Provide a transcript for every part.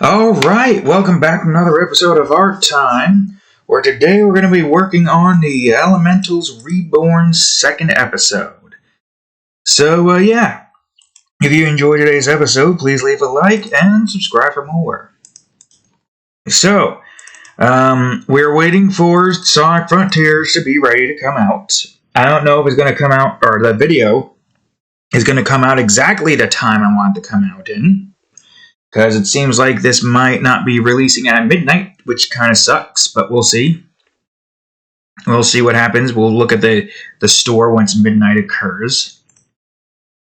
Alright, welcome back to another episode of Art Time, where today we're going to be working on the Elementals Reborn second episode. So, yeah, if you enjoyed today's episode, please leave a like and subscribe for more. So, we're waiting for Sonic Frontiers to be ready to come out. I don't know if it's going to come out, or the video is going to come out exactly the time I want it to come out in. Because it seems like this might not be releasing at midnight, which kind of sucks, but we'll see. We'll see what happens. We'll look at the store once midnight occurs.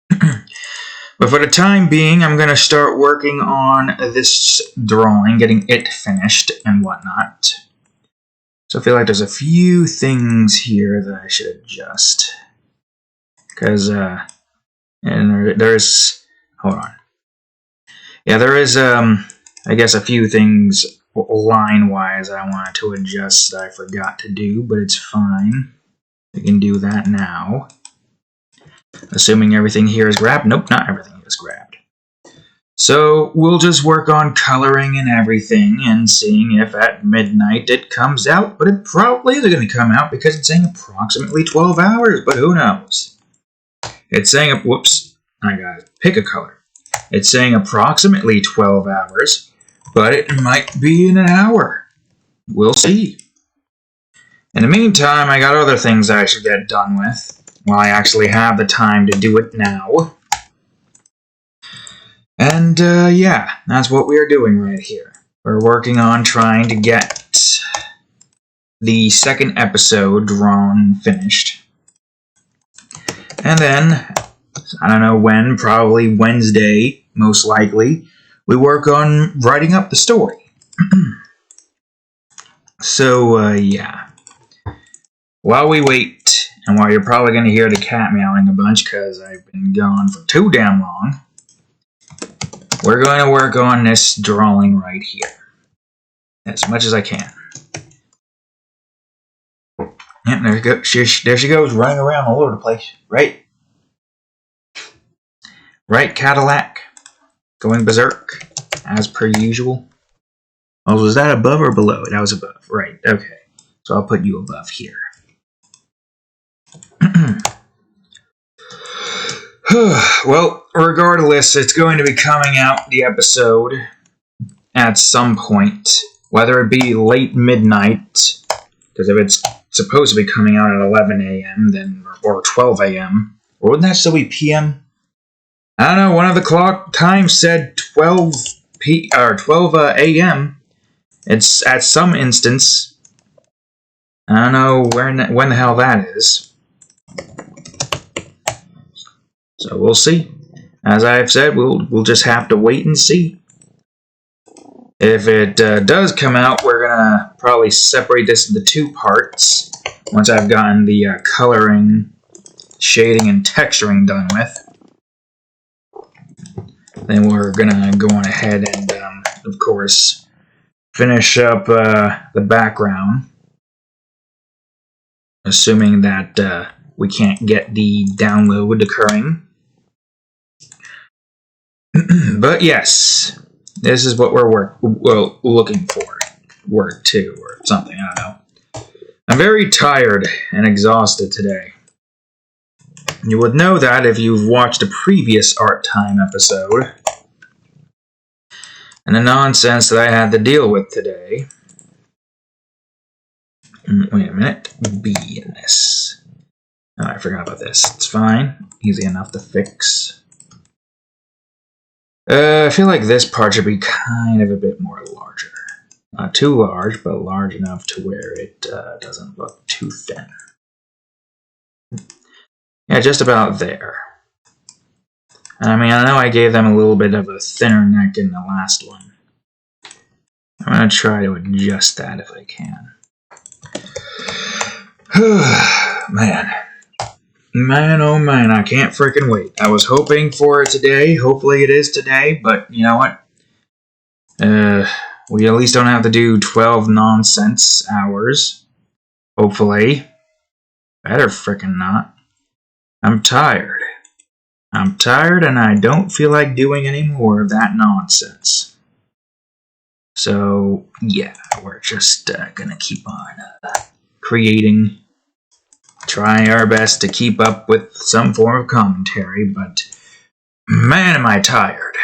But for the time being, I'm going to start working on this drawing, getting it finished and whatnot. So I feel like there's a few things here that I should adjust. Because, and there's, hold on. Yeah, there is, I guess, a few things line-wise I wanted to adjust that I forgot to do, but it's fine. We can do that now. Assuming everything here is grabbed. Nope, not everything is grabbed. So, we'll just work on coloring and everything and seeing if at midnight it comes out, but it probably isn't going to come out because it's saying approximately 12 hours, but who knows? It's saying, whoops, I gotta pick a color. It's saying approximately 12 hours, but it might be in an hour. We'll see. In the meantime, I got other things I should get done with, while I actually have the time to do it now. And, yeah, that's what we're doing right here. We're working on trying to get the second episode drawn finished. And then, I don't know when, probably Wednesday, most likely, we work on writing up the story. So, yeah. While we wait, and while you're probably going to hear the cat meowing a bunch because I've been gone for too damn long, we're going to work on this drawing right here. As much as I can. Yep, there she goes, running around all over the place. Right, Cadillac? Going berserk, as per usual. Oh, was that above or below? That was above, right, okay. So I'll put you above here. Well, regardless, it's going to be coming out, the episode, at some point. Whether it be late midnight, because if it's supposed to be coming out at 11 a.m., then, or 12 a.m., or wouldn't that still be p.m.? I don't know, one of the clock times said 12 a.m. It's at some instance. I don't know when the hell that is. So we'll see. As I've said, we'll just have to wait and see. If it does come out, we're gonna probably separate this into two parts. Once I've gotten the coloring, shading, and texturing done with. Then we're gonna go on ahead and, of course, finish up the background. Assuming that we can't get the download occurring. But yes, this is what we're looking for. Work 2 or something, I don't know. I'm very tired and exhausted today. You would know that if you've watched a previous Art Time episode. And the nonsense that I had to deal with today. Wait a minute. B in this. Oh, I forgot about this. It's fine. Easy enough to fix. I feel like this part should be kind of a bit more larger. Not too large, but large enough to where it doesn't look too thin. Yeah, just about there. I mean, I know I gave them a little bit of a thinner neck in the last one. I'm going to try to adjust that if I can. Man, oh man, I can't freaking wait. I was hoping for it today. Hopefully it is today, but you know what? We at least don't have to do 12 nonsense hours. Hopefully. Better freaking not. I'm tired. I'm tired and I don't feel like doing any more of that nonsense. So, yeah, we're just gonna keep on creating. Try our best to keep up with some form of commentary, but man, am I tired.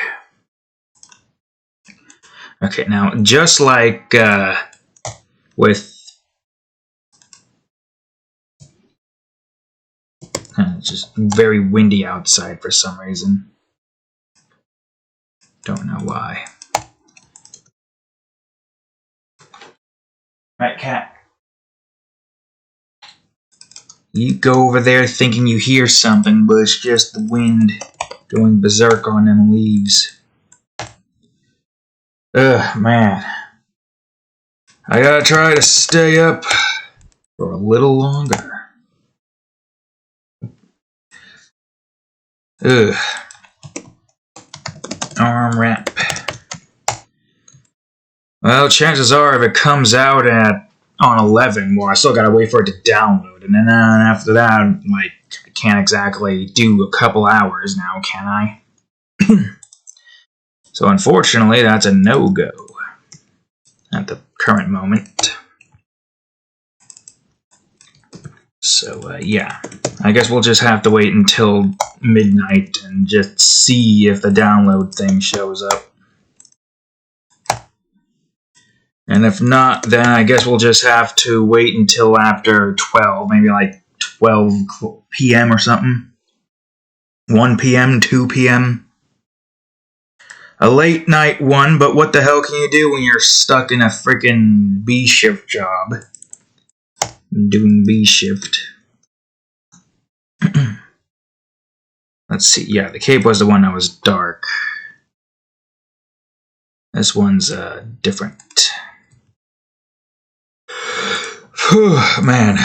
Okay, now, just like with... It's just very windy outside for some reason. Don't know why. Right, cat. You go over there thinking you hear something, but it's just the wind going berserk on them leaves. Ugh, man. I gotta try to stay up for a little longer. Ugh. Arm wrap. Well, chances are if it comes out on 11, well, I still gotta wait for it to download, and then after that, like, I can't exactly do a couple hours now, can I? So unfortunately, that's a no-go at the current moment. So, yeah. I guess we'll just have to wait until midnight and just see if the download thing shows up. And if not, then I guess we'll just have to wait until after 12, maybe like 12 p.m. or something. 1 p.m., 2 p.m. A late night one, but what the hell can you do when you're stuck in a freaking B shift job? Doing B shift. Let's see. Yeah, the cape was the one that was dark. This one's different. Whew, man.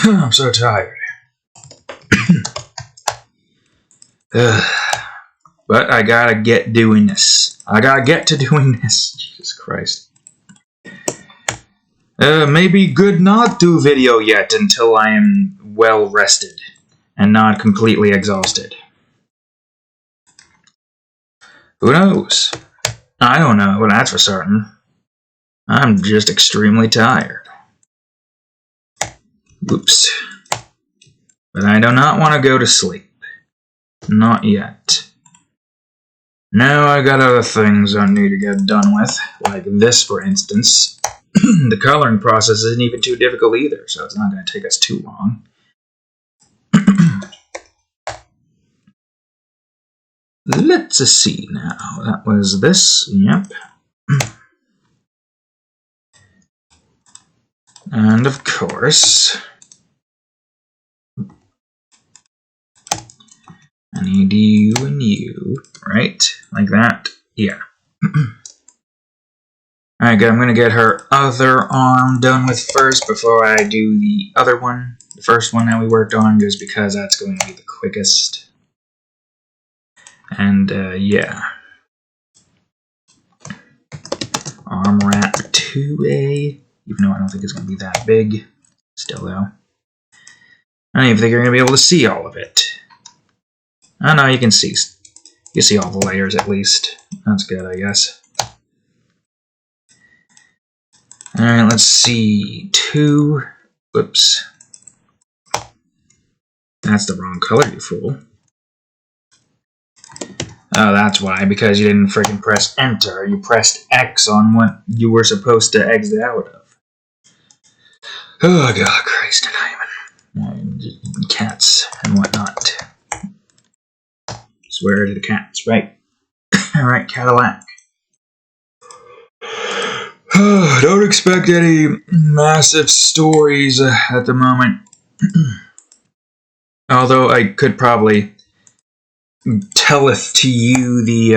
I'm so tired. But I gotta get doing this. I gotta get to doing this. Jesus Christ. Maybe good not do video yet until I am well rested and not completely exhausted. Who knows? I don't know, that's for certain. I'm just extremely tired. Oops. But I do not want to go to sleep. Not yet. No, I got other things I need to get done with, like this, for instance. The coloring process isn't even too difficult either, so it's not going to take us too long. Let's see now. That was this. Yep. And of course, I need you and you, right? Like that? Yeah. Alright, good. I'm going to get her other arm done with first before I do the other one. The first one that we worked on, just because that's going to be the quickest. And, yeah. Arm wrap 2A. Even though I don't think it's going to be that big. Still, though. I don't even think you're going to be able to see all of it. Oh, no, you can see. You can see all the layers, at least. That's good, I guess. Alright, let's see. 2. Whoops. That's the wrong color, you fool. Oh, that's why. Because you didn't freaking press Enter. You pressed X on what you were supposed to exit out of. Oh, God, Christ and cats and whatnot. Swear to the cats, right? Alright, Cadillac. Don't expect any massive stories at the moment. Although I could probably telleth to you the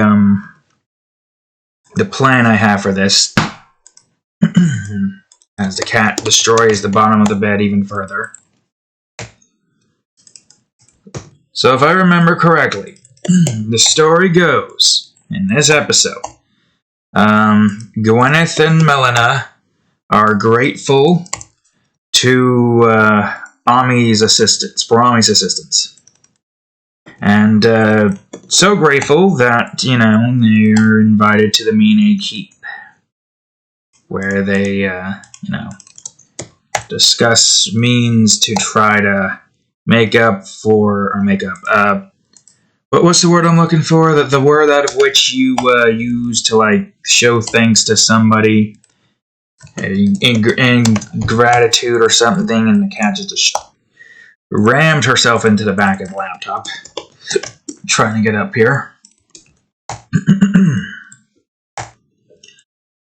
plan I have for this. As the cat destroys the bottom of the bed even further. So if I remember correctly, the story goes, in this episode, Gwyneth and Melina are grateful to Ami's assistance, for Ami's assistance. And so grateful that, you know, they're invited to the Mine Keep. where they, discuss means to try to make up for, or make up, what's the word I'm looking for? The word out of which you use to, like, show thanks to somebody in gratitude or something, and the cat just rammed herself into the back of the laptop, trying to get up here.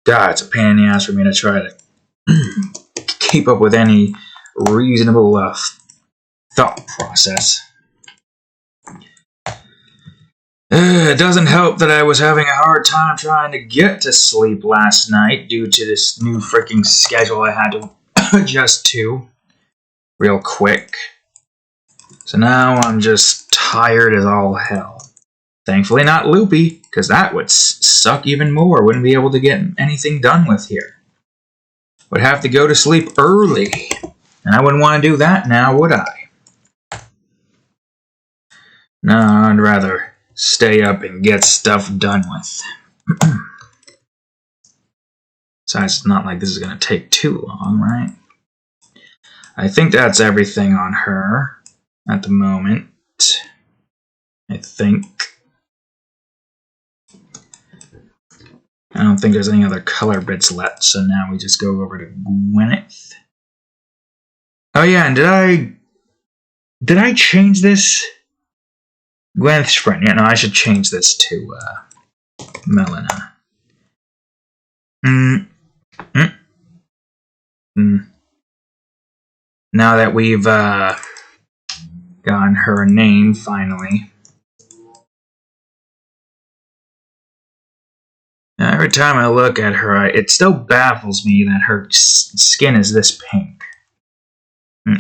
God, it's a pain in the ass for me to try to keep up with any reasonable thought process. It doesn't help that I was having a hard time trying to get to sleep last night due to this new freaking schedule I had to adjust to real quick. So now I'm just tired as all hell. Thankfully not loopy, because that would suck even more. Wouldn't be able to get anything done with here. Would have to go to sleep early. And I wouldn't want to do that now, would I? No, I'd rather stay up and get stuff done with. Besides, it's not like this is going to take too long, right? I think that's everything on her at the moment. I think. I don't think there's any other color bits left, so now we just go over to Gwyneth. Oh yeah, and did I change this? Gwyneth's friend. Yeah, no, I should change this to Melina. Now that we've gotten her a name, finally. Now, every time I look at her, it still baffles me that her skin is this pink.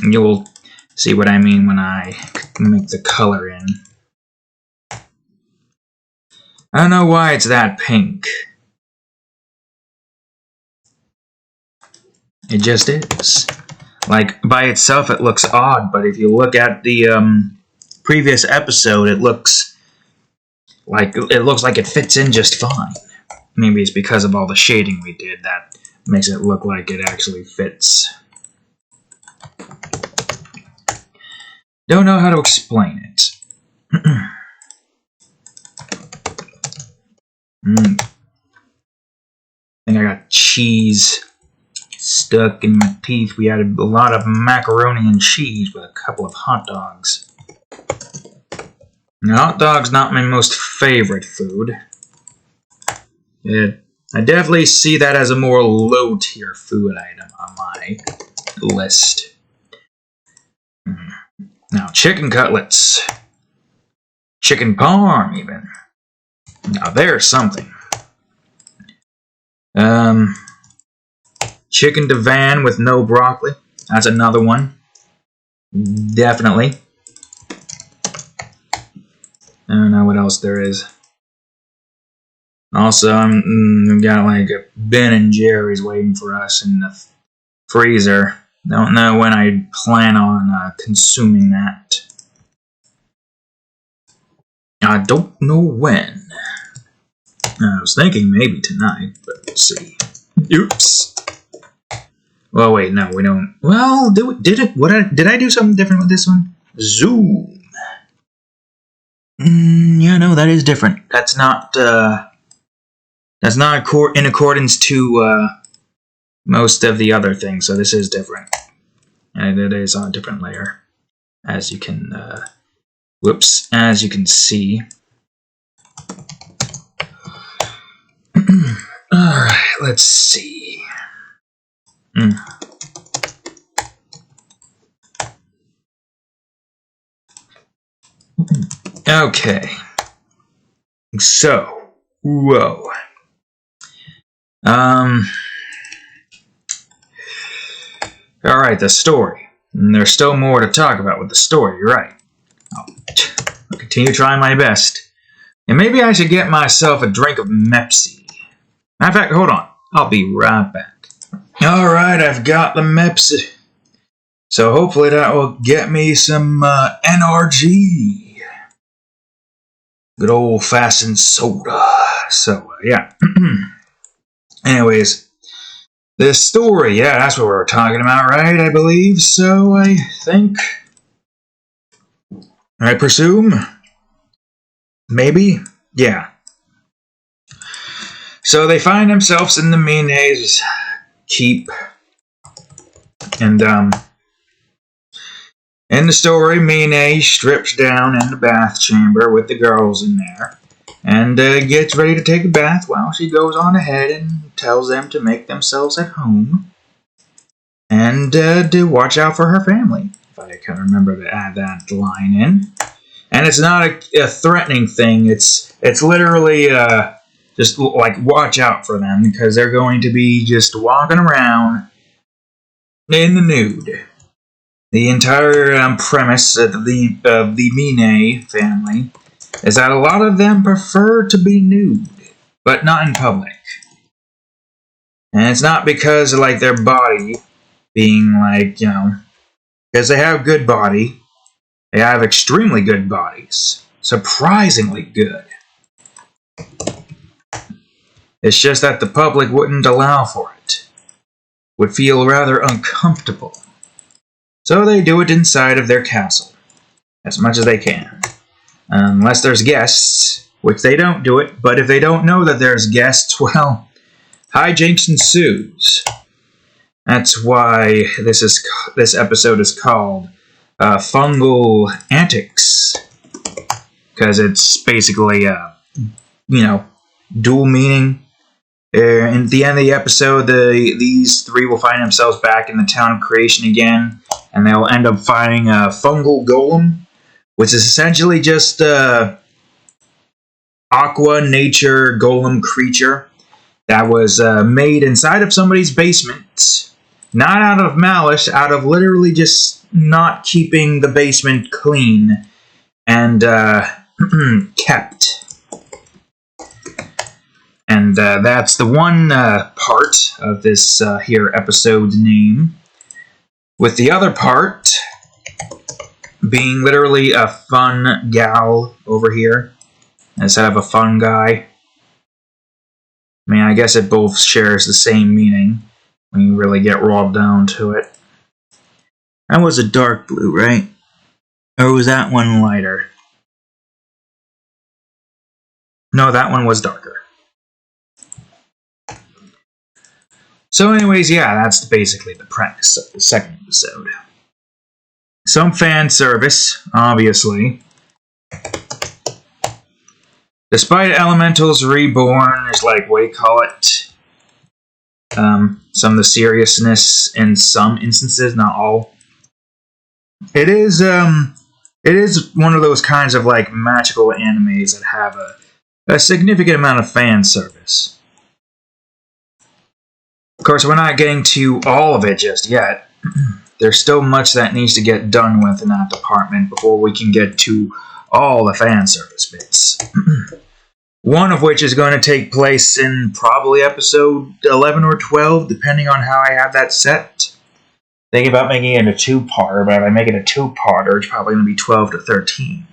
You'll see what I mean when I make the color in. I don't know why it's that pink. It just is. Like, by itself it looks odd, but if you look at the previous episode, it looks like it fits in just fine. Maybe it's because of all the shading we did that makes it look like it actually fits. Don't know how to explain it. I think I got cheese stuck in my teeth. We had a lot of macaroni and cheese with a couple of hot dogs. Now, hot dog's not my most favorite food. I definitely see that as a more low-tier food item on my list. Now, chicken cutlets. Chicken parm, even. Now, there's something. Chicken divan with no broccoli. That's another one. Definitely. I don't know what else there is. Also, we've got like a Ben and Jerry's waiting for us in the freezer. Don't know when I plan on consuming that. I don't know when. I was thinking maybe tonight, but we'll see. Oops. Well, wait, no, we don't. Well, did I do something different with this one? Zoom. Yeah, no, that is different. That's not in accordance to most of the other things, so this is different. And it is on a different layer, as you can, as you can see. Alright, let's see. Okay. So, whoa. Alright, the story. And there's still more to talk about with the story, you're right. I'll continue trying my best. And maybe I should get myself a drink of Mepsi. Matter of fact, hold on. I'll be right back. Alright, I've got the Mepsi. So hopefully that will get me some NRG. Good old-fashioned soda. So, yeah. Anyways, This story, yeah, that's what we're talking about, right? I believe so, I think. I presume? Maybe? Yeah. So they find themselves in the Mine's keep. And, in the story, Mine strips down in the bath chamber with the girls in there. And gets ready to take a bath while she goes on ahead and tells them to make themselves at home. And to watch out for her family. If I can remember to add that line in. And it's not a threatening thing. It's literally just like watch out for them because they're going to be just walking around in the nude. The entire premise of the Mine family is that a lot of them prefer to be nude, but not in public. And it's not because of like their body being like, because they have good body. They have extremely good bodies. Surprisingly good. It's just that the public wouldn't allow for it. Would feel rather uncomfortable. So they do it inside of their castle. As much as they can. Unless there's guests, which they don't do it, but if they don't know that there's guests, well, hijinks ensues. That's why this episode is called Fungal Antics. Because it's basically, dual meaning. At the end of the episode, these three will find themselves back in the town of creation again, and they'll end up finding a fungal golem, which is essentially just aqua nature golem creature that was made inside of somebody's basement, not out of malice, out of literally just not keeping the basement clean and kept. And that's the one part of this here episode name. With the other part being literally a fun gal over here instead of a fun guy. I mean, I guess it both shares the same meaning when you really get raw down to it. That was a dark blue, right? Or was that one lighter? No, that one was darker. So anyways, yeah, that's basically the premise of the second episode. Some fan service, obviously. Despite Elementals Reborn, there's like, what do you call it? Some of the seriousness in some instances, not all. It is one of those kinds of like magical animes that have a significant amount of fan service. Of course, we're not getting to all of it just yet. There's still much that needs to get done with in that department before we can get to all the fan service bits. One of which is going to take place in probably episode 11 or 12, depending on how I have that set. Thinking about making it a two-parter, but if I make it a two-parter, it's probably going to be 12 to 13.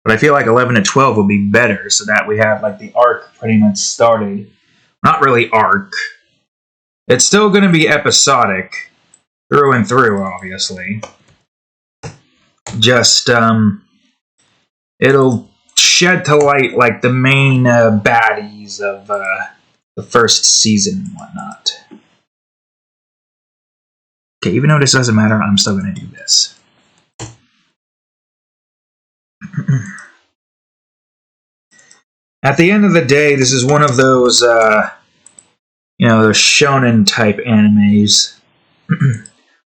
But I feel like 11 to 12 would be better, so that we have like the arc pretty much started. Not really arc. It's still going to be episodic, through and through, obviously. Just, it'll shed to light, like, the main baddies of the first season and whatnot. Okay, even though this doesn't matter, I'm still going to do this. At the end of the day, this is one of those, those shonen-type animes.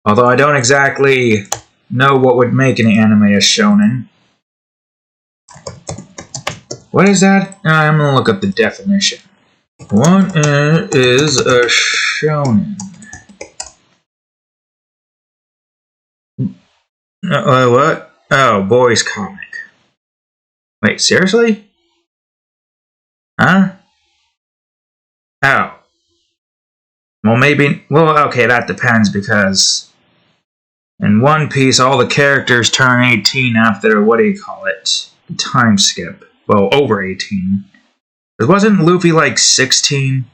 Although I don't exactly know what would make an anime a shonen. What is that? I'm going to look up the definition. What is a shonen? What? Oh, boys comic. Wait, seriously? Huh? Oh. Well, maybe... Well, okay, that depends, because... in One Piece, all the characters turn 18 after, what do you call it? Time skip. Well, over 18. Wasn't Luffy, like, 16?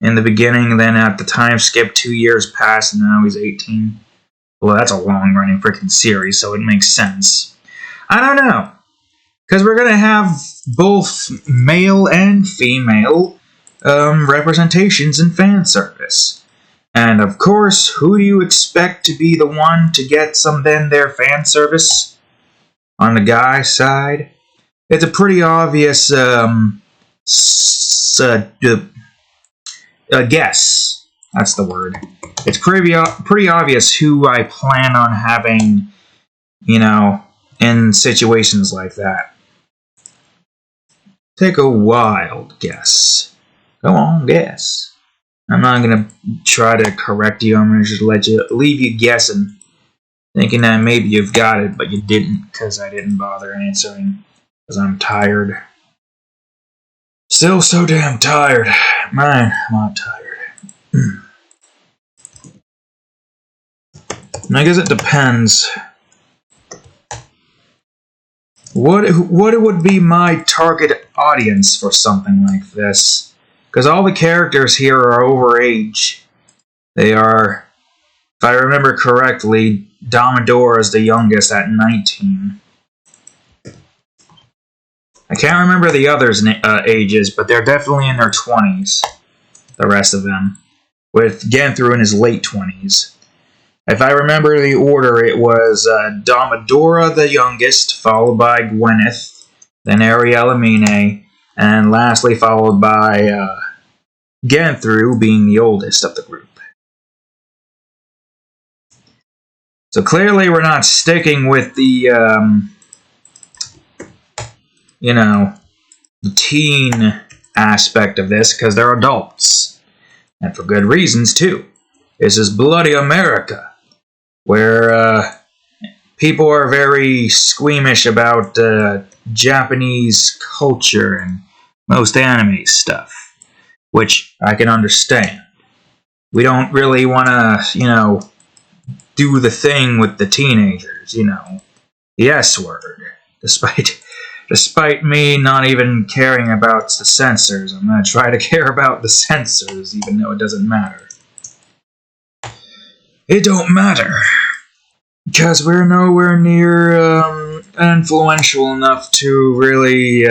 in the beginning, then at the time skip 2 years passed, and now he's 18. Well, that's a long-running freaking series, so it makes sense. I don't know. Because we're going to have both male and female representations in fan service. And of course, who do you expect to be the one to get some then their fan service? On the guy side? It's a pretty obvious guess. That's the word. It's pretty obvious who I plan on having, you know, in situations like that. Take a wild guess. Go on, guess. I'm not going to try to correct you. I'm going to just leave you guessing. Thinking that maybe you've got it, but you didn't, because I didn't bother answering. Because I'm tired. Still so damn tired. Man, I'm not tired. I guess it depends. What would be my target audience for something like this? Because all the characters here are over age. They are, if I remember correctly, Domadora is the youngest at 19. I can't remember the others' ages, but they're definitely in their 20s. The rest of them. With Ganthru in his late 20s. If I remember the order, it was Domadora the youngest, followed by Gwyneth, then Ariella Mine, and lastly followed by Ganthru being the oldest of the group. So clearly we're not sticking with the, you know, the teen aspect of this, because they're adults. And for good reasons, too. This is bloody America, where people are very squeamish about Japanese culture and most anime stuff, which I can understand. We don't really want to, you know, do the thing with the teenagers, you know, the S word. Despite me not even caring about the censors, I'm going to try to care about the censors, even though it doesn't matter. It don't matter, because we're nowhere near influential enough to really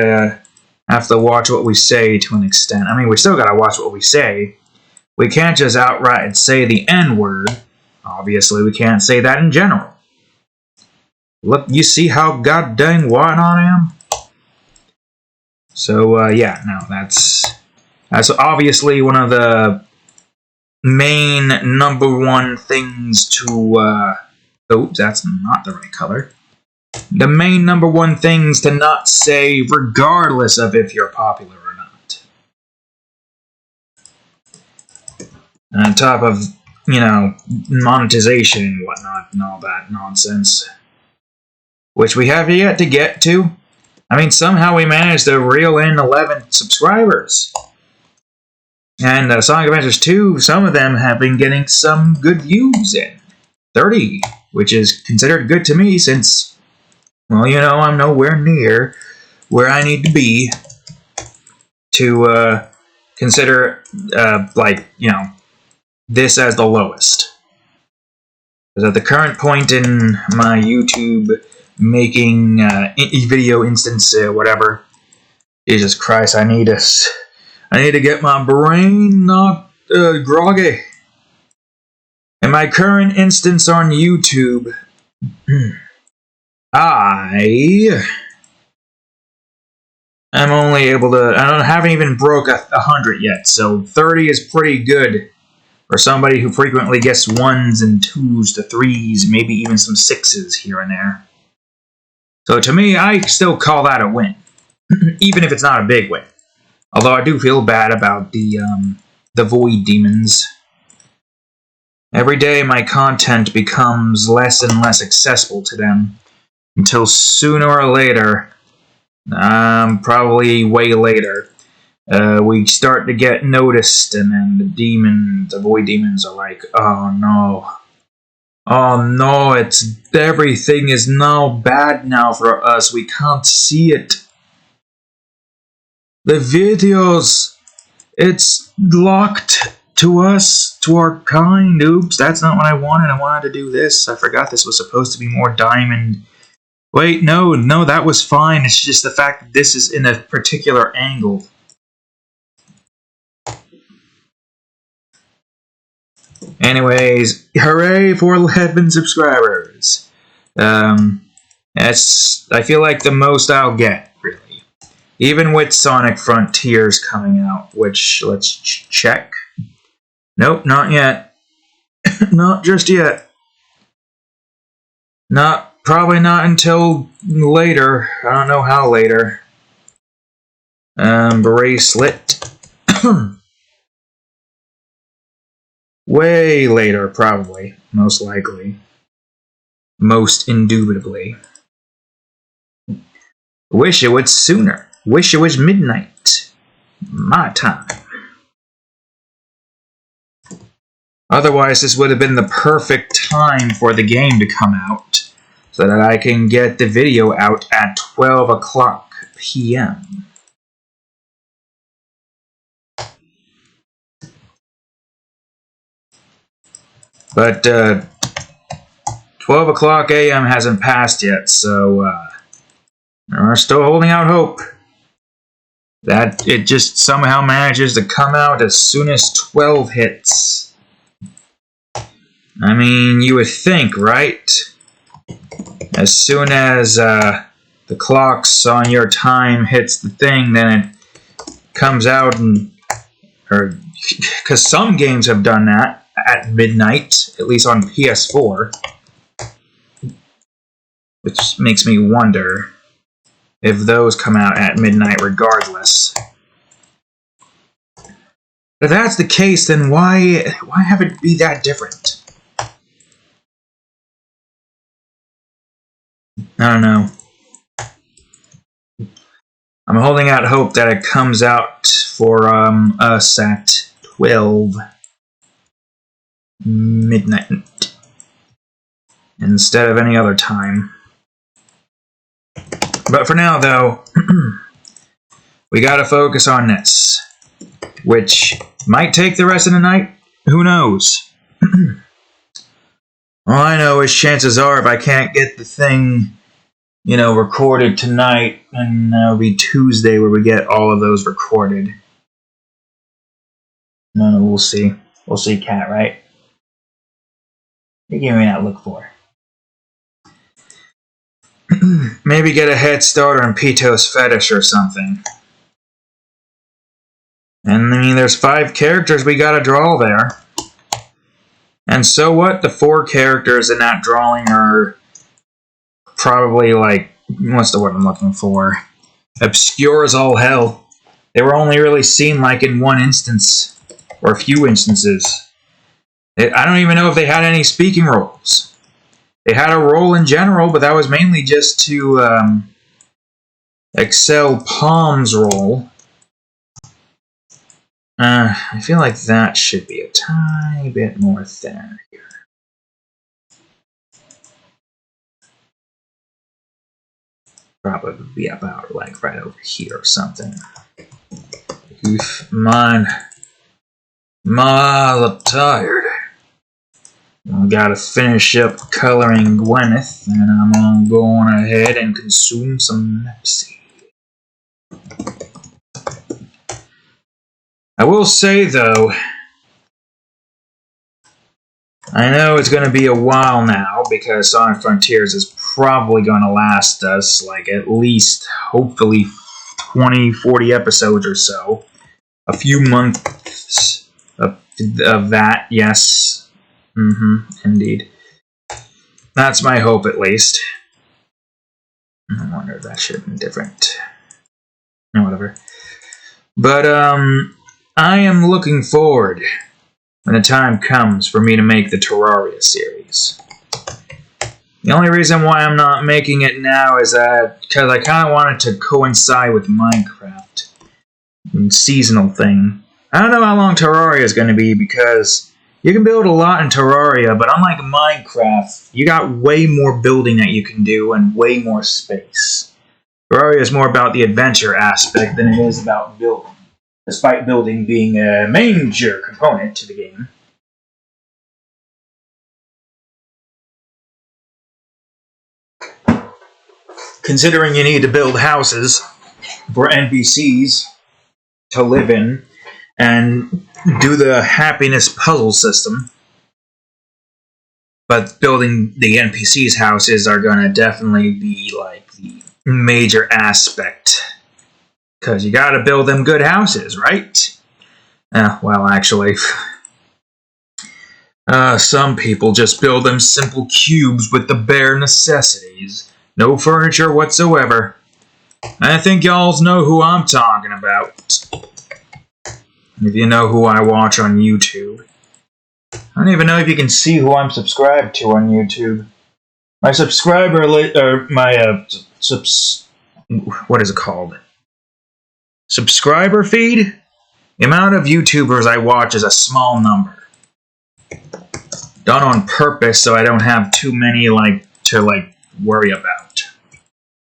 have to watch what we say to an extent. I mean, we still gotta watch what we say. We can't just outright say the N-word. Obviously, we can't say that in general. Look, you see how goddamn white I am? So, yeah, no, that's obviously one of the main #1 things to, oops, that's not the right color. The main #1 things to not say, regardless of if you're popular or not. And on top of, you know, monetization and whatnot and all that nonsense. Which we have yet to get to. I mean, somehow we managed to reel in 11 subscribers. And Sonic Adventures 2, some of them have been getting some good views in. 30, which is considered good to me since, well, you know, I'm nowhere near where I need to be to consider, like, you know, this as the lowest. Because at the current point in my YouTube making video instance, whatever, Jesus Christ, I need to get my brain not groggy. In my current instance on YouTube, I am only able to, I haven't even broke 100 yet, so 30 is pretty good for somebody who frequently gets 1s and 2s to 3s, maybe even some 6s here and there. So to me, I still call that a win, even if it's not a big win. Although I do feel bad about the Void Demons. Every day my content becomes less and less accessible to them, until sooner or later, probably way later, we start to get noticed, and then the Void Demons are like, oh no. Oh no, everything is now bad now for us, we can't see it. The videos, it's locked to us, to our kind. Oops, that's not what I wanted. I wanted to do this. I forgot this was supposed to be more diamond. Wait, no, that was fine. It's just the fact that this is in a particular angle. Anyways, hooray for 11 subscribers. That's, I feel like, the most I'll get, really. Even with Sonic Frontiers coming out, which, let's check. Nope, not yet. Not just yet. Probably not until later. I don't know how later. Bracelet. Way later, probably. Most likely. Most indubitably. Wish it was sooner. Wish it was midnight. My time. Otherwise, this would have been the perfect time for the game to come out, so that I can get the video out at 12 o'clock p.m. But 12 o'clock a.m. hasn't passed yet, so we're still holding out hope that it just somehow manages to come out as soon as 12 hits. I mean, you would think, right? As soon as the clocks on your time hits the thing, then it comes out, and because some games have done that at midnight, at least on PS4, which makes me wonder if those come out at midnight regardless. If that's the case, then why have it be that different? I don't know. I'm holding out hope that it comes out for us at 12 midnight instead of any other time. But for now, though, we gotta focus on this, which might take the rest of the night. Who knows? All I know is chances are if I can't get the thing, recorded tonight, and it'll be Tuesday where we get all of those recorded. No, we'll see. We'll see, Cat, right? You're giving me that look for. Maybe get a head start on Pito's fetish or something. And I mean, there's 5 characters we gotta draw there. And so what? The 4 characters in that drawing are probably like, what's the word I'm looking for? Obscure as all hell. They were only really seen like in one instance, or a few instances. I don't even know if they had any speaking roles. They had a role in general, but that was mainly just to excel Palm's role. I feel like that should be a tiny bit more thinner here. Probably be about like right over here or something. Oof, I'm tired. I gotta finish up coloring Gwyneth, and I'm going ahead and consume some Pepsi. I will say, though, I know it's going to be a while now, because Sonic Frontiers is probably going to last us, like, at least, hopefully, 20, 40 episodes or so. A few months of that, yes. Indeed. That's my hope, at least. I wonder if that should have been different. No, whatever. But, I am looking forward when the time comes for me to make the Terraria series. The only reason why I'm not making it now is that because I kind of want it to coincide with Minecraft. Seasonal thing. I don't know how long Terraria is going to be, because you can build a lot in Terraria, but unlike Minecraft, you got way more building that you can do and way more space. Terraria is more about the adventure aspect than it is about building. despite building being a major component to the game. Considering you need to build houses for NPCs to live in and do the happiness puzzle system. But building the NPCs' houses are going to definitely be like the major aspect. Because you got to build them good houses, right? Well, actually, some people just build them simple cubes with the bare necessities. No furniture whatsoever. I think y'all know who I'm talking about. If you know who I watch on YouTube. I don't even know if you can see who I'm subscribed to on YouTube. My subscriber what is it called? Subscriber feed? The amount of YouTubers I watch is a small number. Done on purpose so I don't have too many to worry about.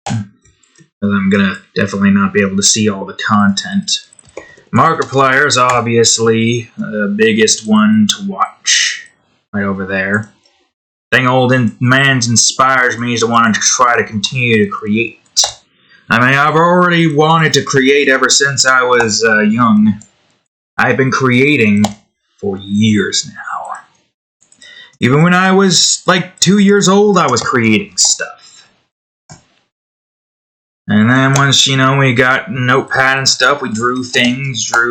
I'm gonna definitely not be able to see all the content. Markiplier is obviously the biggest one to watch. Right over there. Thing old man's inspires me to want to try to continue to create. I mean, I've already wanted to create ever since I was young. I've been creating for years now. Even when I was like 2 years old, I was creating stuff. And then once, we got Notepad and stuff, we drew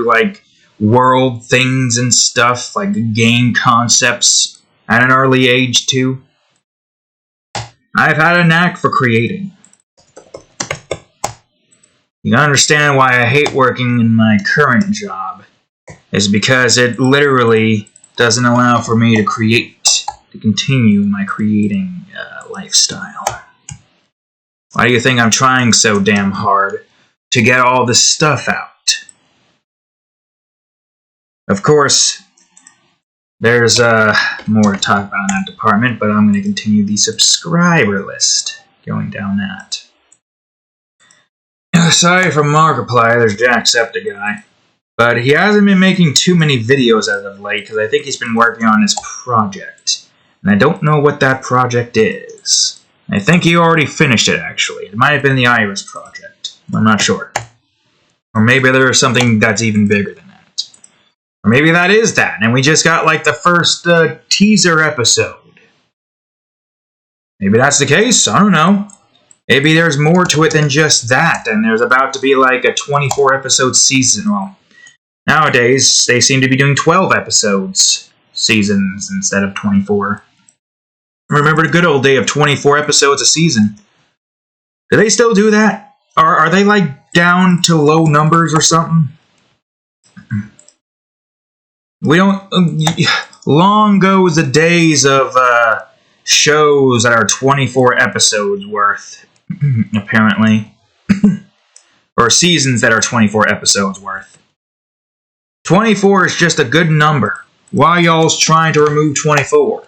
like world things and stuff, like game concepts at an early age too. I've had a knack for creating. You gotta understand why I hate working in my current job, is because it literally doesn't allow for me to create, to continue my creating lifestyle. Why do you think I'm trying so damn hard to get all this stuff out? Of course, there's more to talk about in that department, but I'm going to continue the subscriber list, going down that. Sorry for Markiplier, there's Jacksepticeye. But he hasn't been making too many videos as of late, because I think he's been working on his project. And I don't know what that project is. I think he already finished it, actually. It might have been the Iris project. I'm not sure. Or maybe there's something that's even bigger than that. Or maybe that is that, and we just got, like, the first teaser episode. Maybe that's the case, I don't know. Maybe there's more to it than just that, and there's about to be, like, a 24-episode season. Well, nowadays, they seem to be doing 12 episodes seasons instead of 24. Remember the good old day of 24 episodes a season. Do they still do that? Or are they like down to low numbers or something? We don't... long goes the days of shows that are 24 episodes worth, apparently. Or seasons that are 24 episodes worth. 24 is just a good number. Why y'all's trying to remove 24?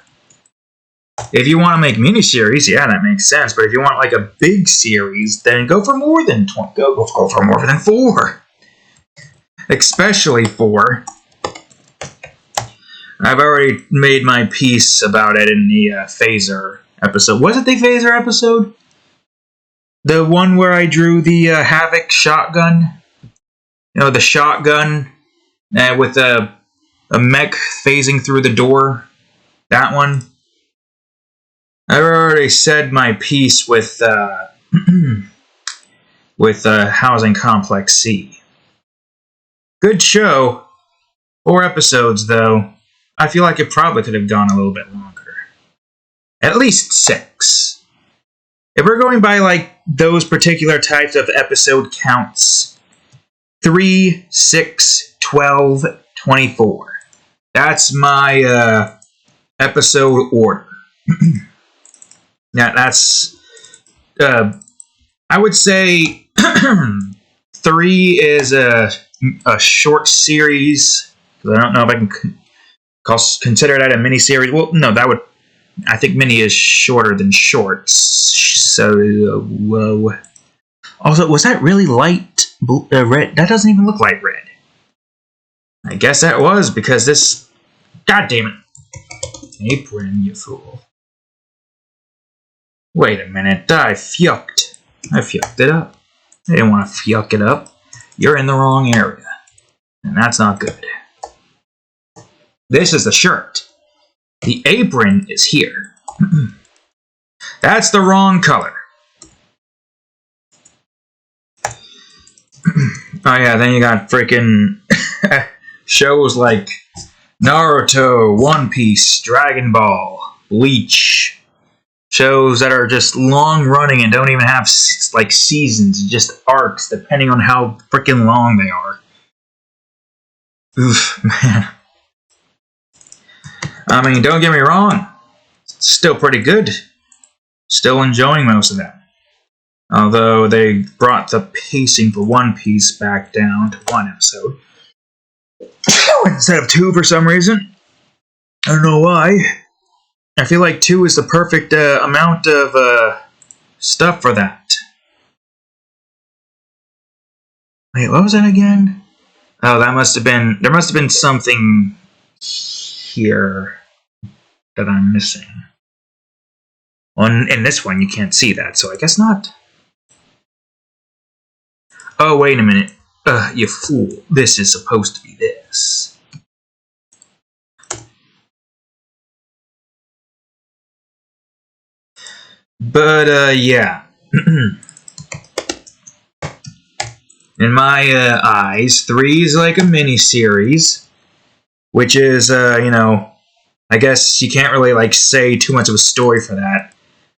If you want to make miniseries, yeah, that makes sense. But if you want like a big series, then go for more than 20. Go for more than 4. Especially 4. I've already made my piece about it in the Phaser episode. Was it the Phaser episode? The one where I drew the Havoc shotgun? The shotgun with a mech phasing through the door? That one? I've already said my piece with Housing Complex C. Good show. 4 episodes, though. I feel like it probably could have gone a little bit longer. At least 6. If we're going by, like, those particular types of episode counts, 3, 6, 12, 24. That's my episode order. Yeah, that's, I would say 3 is a short series. I don't know if I can consider that a mini-series. Well, no, I think mini is shorter than shorts. So, whoa. Also, was that really light red? That doesn't even look like red. I guess that was because this... God damn it. Apron, you fool. Wait a minute, I fucked it up. I didn't want to fuck it up. You're in the wrong area. And that's not good. This is the shirt. The apron is here. That's the wrong color. Oh yeah, then you got freaking shows like Naruto, One Piece, Dragon Ball, Bleach. Shows that are just long running and don't even have like seasons, just arcs, depending on how freaking long they are. Oof, man. I mean, don't get me wrong. It's still pretty good. Still enjoying most of that. Although they brought the pacing for One Piece back down to one episode instead of 2 for some reason. I don't know why. I feel like 2 is the perfect amount of stuff for that. Wait, what was that again? Oh, that must have been... There must have been something here that I'm missing. Well, in this one, you can't see that, so I guess not. Oh, wait a minute. You fool. This is supposed to be this. But, yeah. In my eyes, 3 is like a mini-series, which is, you know, I guess you can't really, like, say too much of a story for that.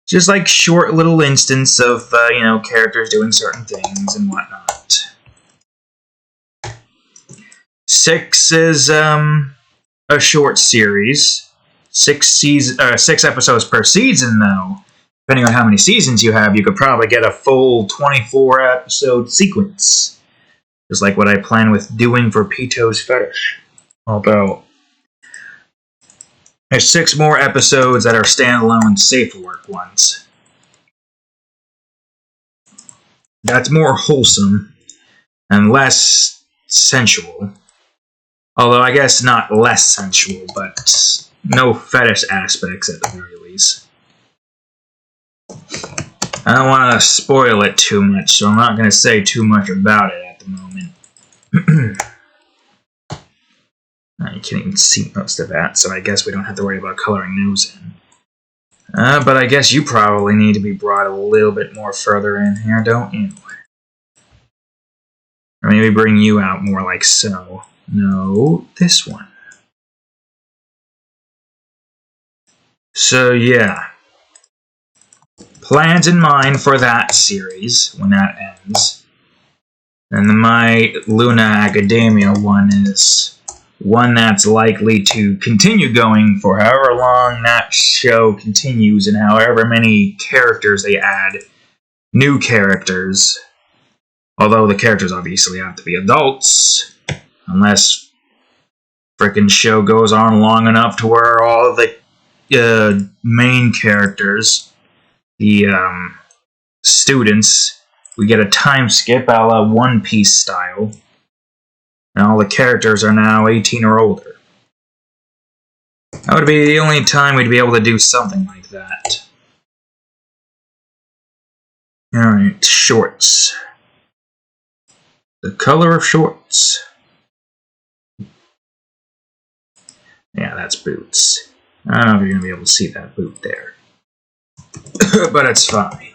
Just, like, short little instance of, you know, characters doing certain things and whatnot. 6 is, a short series. 6 episodes per season, though. Depending on how many seasons you have, you could probably get a full 24-episode sequence. Just like what I plan with doing for Pito's Fetish. Although, there's 6 more episodes that are standalone safe work ones. That's more wholesome and less sensual. Although I guess not less sensual, but no fetish aspects at the very least. I don't want to spoil it too much, so I'm not going to say too much about it at the moment. You can't even see most of that, so I guess we don't have to worry about coloring those in. But I guess you probably need to be brought a little bit more further in here, don't you? Or maybe bring you out more like so. No, this one. So, yeah. Plans in mind for that series when that ends. And the My Luna Academia one is one that's likely to continue going for however long that show continues and however many characters they add. New characters. Although the characters obviously have to be adults. Unless frickin' show goes on long enough to where all of the main characters, the students, we get a time skip a la One Piece style. And all the characters are now 18 or older. That would be the only time we'd be able to do something like that. Alright, shorts. The color of shorts. Yeah, that's boots. I don't know if you're going to be able to see that boot there. But it's fine.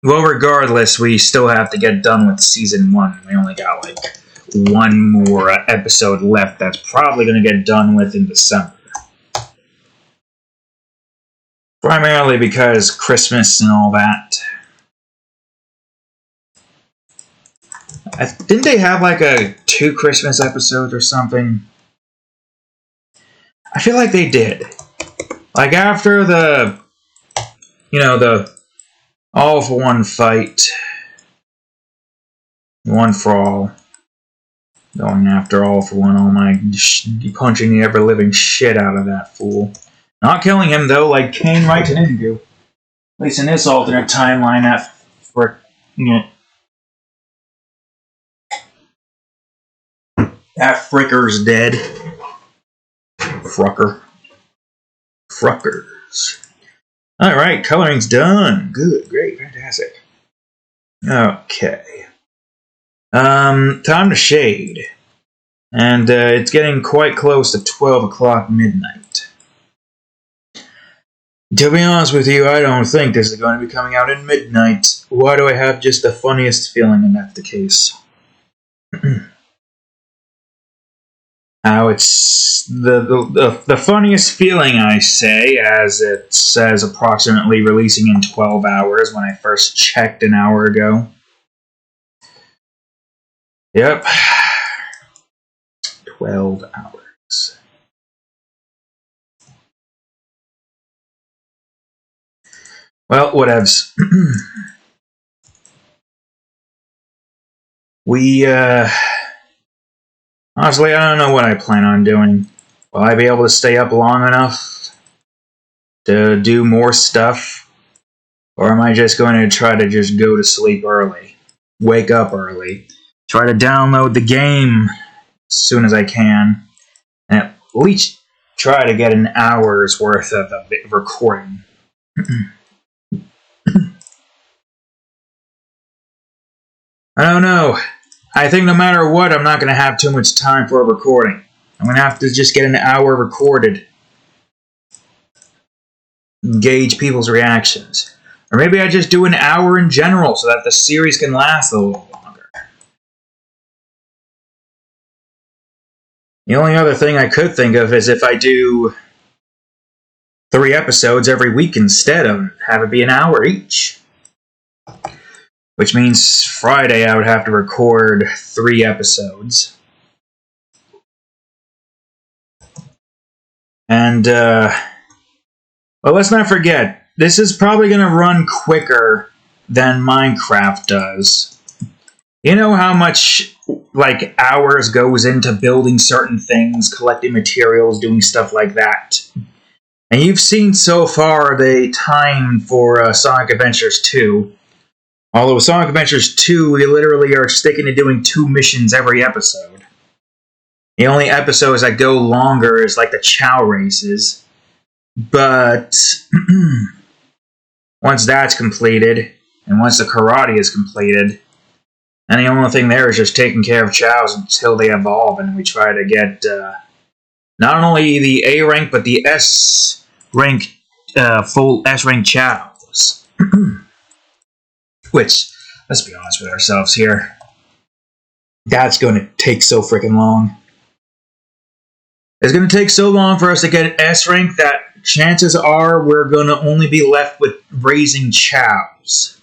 Well, regardless, we still have to get done with Season 1. We only got, like, 1 more episode left that's probably going to get done with in December. Primarily because Christmas and all that. Didn't they have, like, 2 Christmas episodes or something? I feel like they did. Like, after the, you know, the All for One fight, One for All, going after All for One, oh my, punching the ever-living shit out of that fool. Not killing him, though, like Kane Wright didn't do. At least in this alternate timeline, that for, you know, That fricker's dead. Fruckers. Alright, coloring's done. Good, great, fantastic. Okay. Time to shade. And it's getting quite close to 12 o'clock midnight. To be honest with you, I don't think this is going to be coming out in midnight. Why do I have just the funniest feeling when that's the case? How it's the funniest feeling, I say, as it says approximately releasing in 12 hours when I first checked an hour ago. Yep. 12 hours. Well, whatevs. Honestly, I don't know what I plan on doing. Will I be able to stay up long enough to do more stuff? Or am I just going to try to just go to sleep early? Wake up early? Try to download the game as soon as I can. And at least try to get an hour's worth of recording. I don't know. I think no matter what, I'm not going to have too much time for a recording. I'm going to have to just get an hour recorded. Gauge people's reactions. Or maybe I just do an hour in general so that the series can last a little longer. The only other thing I could think of is if I do 3 episodes every week instead of have it be an hour each. Which means Friday I would have to record 3 episodes. And, well, let's not forget, this is probably going to run quicker than Minecraft does. You know how much, like, hours goes into building certain things, collecting materials, doing stuff like that. And you've seen so far the time for Sonic Adventures 2. Although Sonic Adventures 2, we literally are sticking to doing 2 missions every episode. The only episodes that go longer is like the Chow races. But once that's completed, and once the karate is completed, and the only thing there is just taking care of Chows until they evolve, and we try to get not only the A rank, but the S rank, full S rank Chows. Which, let's be honest with ourselves here, that's going to take so freaking long. It's going to take so long for us to get S rank that chances are we're going to only be left with raising Chows.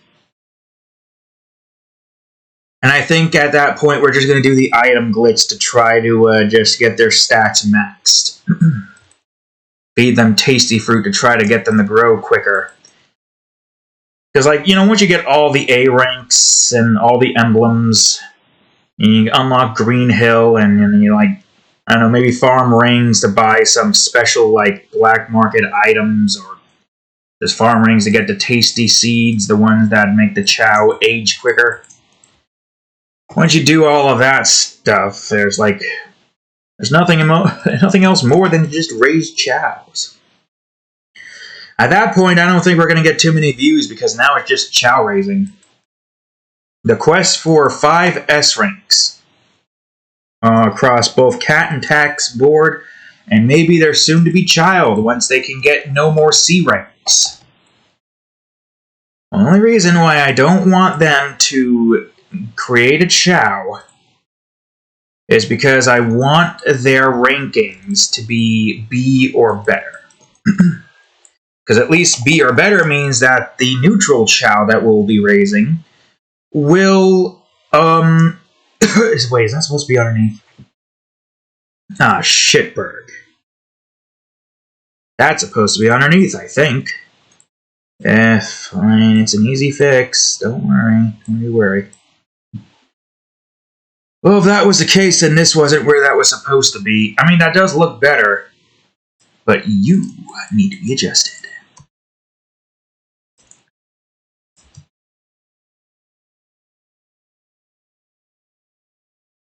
And I think at that point we're just going to do the item glitch to try to just get their stats maxed. Feed them tasty fruit to try to get them to grow quicker. Because, like, you know, once you get all the A ranks and all the emblems, you unlock Green Hill, and you, like, I don't know, maybe farm rings to buy some special, like, black market items, or there's farm rings to get the tasty seeds, the ones that make the Chow age quicker. Once you do all of that stuff, there's nothing else more than to just raise Chows. At that point, I don't think we're going to get too many views because now it's just Chow raising. The quest for 5 S ranks across both Cat and Tax board, and maybe their soon-to-be child once they can get no more C ranks. The only reason why I don't want them to create a Chow is because I want their rankings to be B or better. Because at least B or better means that the neutral Chow that we'll be raising will, wait, is that supposed to be underneath? Ah, shitberg. That's supposed to be underneath, I think. Fine, it's an easy fix. Don't worry, don't you worry. Well, if that was the case, then this wasn't where that was supposed to be. I mean, that does look better, but you need to be adjusted.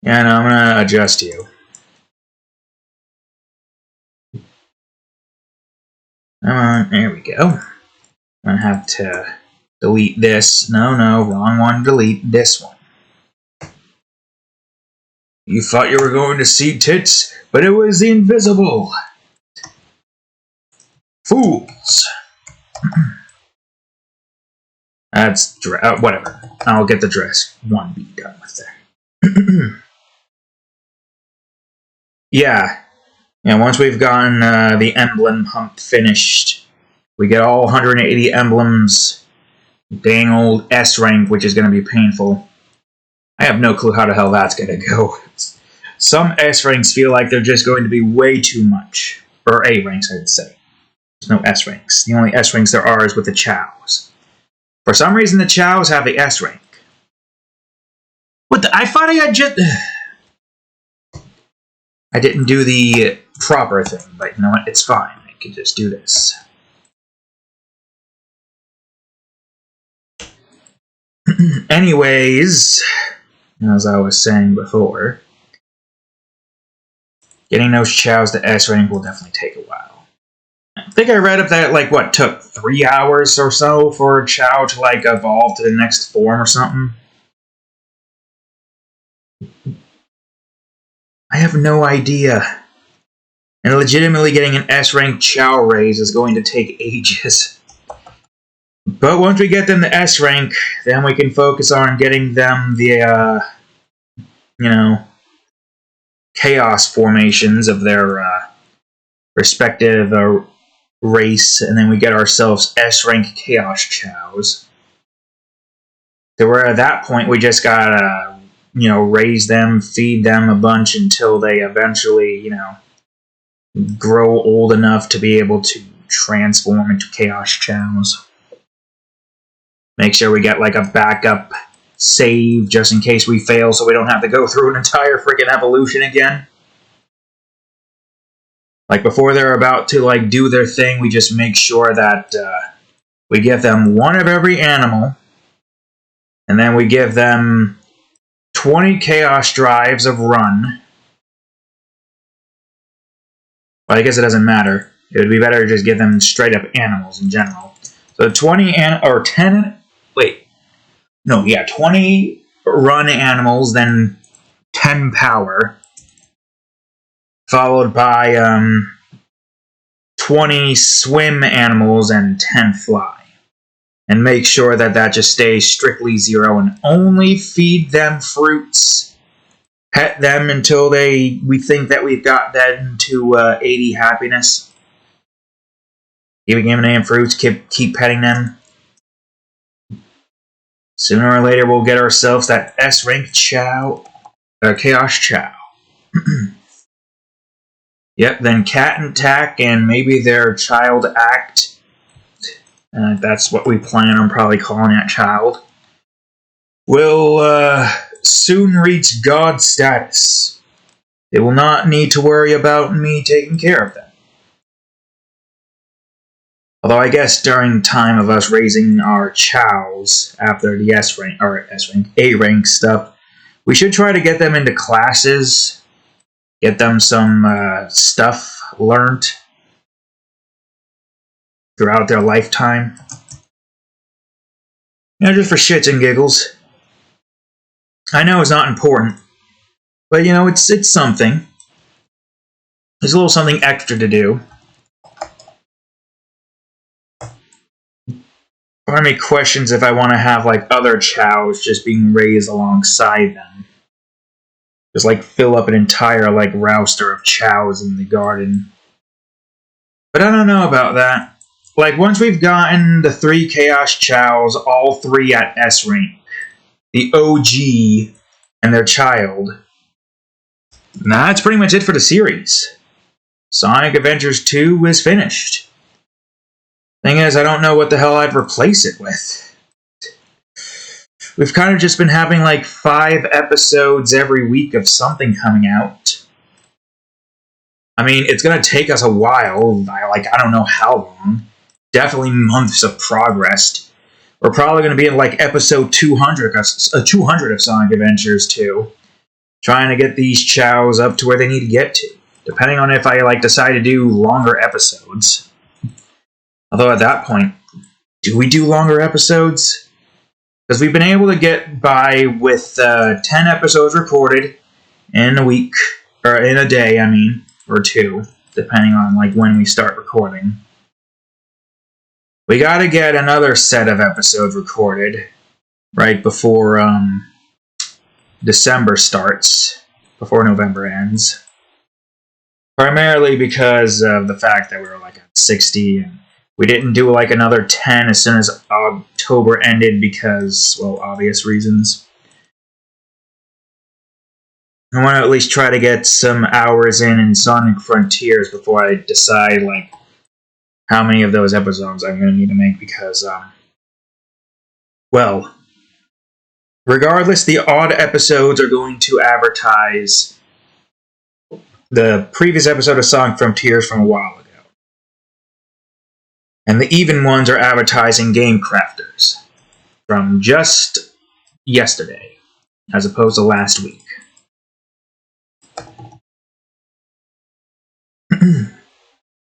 Yeah, no, I'm gonna adjust you. There we go. I'm gonna have to delete this. No, wrong one. Delete this one. You thought you were going to see tits, but it was the invisible. Fools. That's whatever. I'll get the dress 1B done with there. Yeah, once we've gotten the emblem hunt finished, we get all 180 emblems. Dang old S rank, which is going to be painful. I have no clue how the hell that's going to go. Some S ranks feel like they're just going to be way too much. Or A ranks, I would say. There's no S ranks. The only S ranks there are is with the Chows. For some reason, the Chows have the S rank. What the? I thought I had just... I didn't do the proper thing, but you know what? It's fine. I can just do this. Anyways, as I was saying before, getting those Chows to S rank will definitely take a while. I think I read up that took 3 hours or so for a Chow to evolve to the next form or something. I have no idea. And legitimately getting an S rank Chow raise is going to take ages. But once we get them to S rank, then we can focus on getting them the, chaos formations of their respective race, and then we get ourselves S rank Chaos Chows. So we're at that point, we just gotta, raise them, feed them a bunch until they eventually, grow old enough to be able to transform into Chaos Chows. Make sure we get a backup save just in case we fail so we don't have to go through an entire freaking evolution again. Before they're about to do their thing, we just make sure that we give them one of every animal, and then we give them 20 Chaos Drives of Run. Well, I guess it doesn't matter. It would be better to just give them straight up animals in general. So 20 run animals, then 10 power, followed by 20 swim animals and 10 fly. And make sure that just stays strictly 0 and only feed them fruits. Pet them until we think that we've got them to 80 happiness. Keep giving them fruits, keep petting them. Sooner or later, we'll get ourselves that S rank Chaos Chow. Yep, then Cat and Tack and maybe their Child Act. That's what we plan on probably calling that child. Will soon reach God status. They will not need to worry about me taking care of them. Although I guess during time of us raising our Chows after the A rank stuff, we should try to get them into classes, get them some stuff learned throughout their lifetime. Just for shits and giggles. I know it's not important, but it's something. There's a little something extra to do. Part of me questions if I want to have other Chows just being raised alongside them. Just fill up an entire roster of Chows in the garden. But I don't know about that. Once we've gotten the 3 Chaos Chows, all 3 at S rank, the OG and their child, that's pretty much it for the series. Sonic Adventures 2 is finished. Thing is, I don't know what the hell I'd replace it with. We've kind of just been having 5 episodes every week of something coming out. I mean, it's going to take us a while. I don't know how long. Definitely months of progress. We're probably going to be in episode 200 of Sonic Adventures 2. Trying to get these Chows up to where they need to get to. Depending on if I decide to do longer episodes. Although at that point, do we do longer episodes? Because we've been able to get by with 10 episodes recorded in a week, or in a day, I mean, or 2, depending on like when we start recording. We gotta get another set of episodes recorded right before December starts, before November ends. Primarily because of the fact that we were like at 60, and we didn't do like another 10 as soon as October ended because, well, obvious reasons. I want to at least try to get some hours in Sonic Frontiers before I decide like how many of those episodes I'm going to need to make because, well, regardless, the odd episodes are going to advertise the previous episode of Sonic Frontiers from a while ago. And the even ones are advertising Game Crafters from just yesterday, as opposed to last week.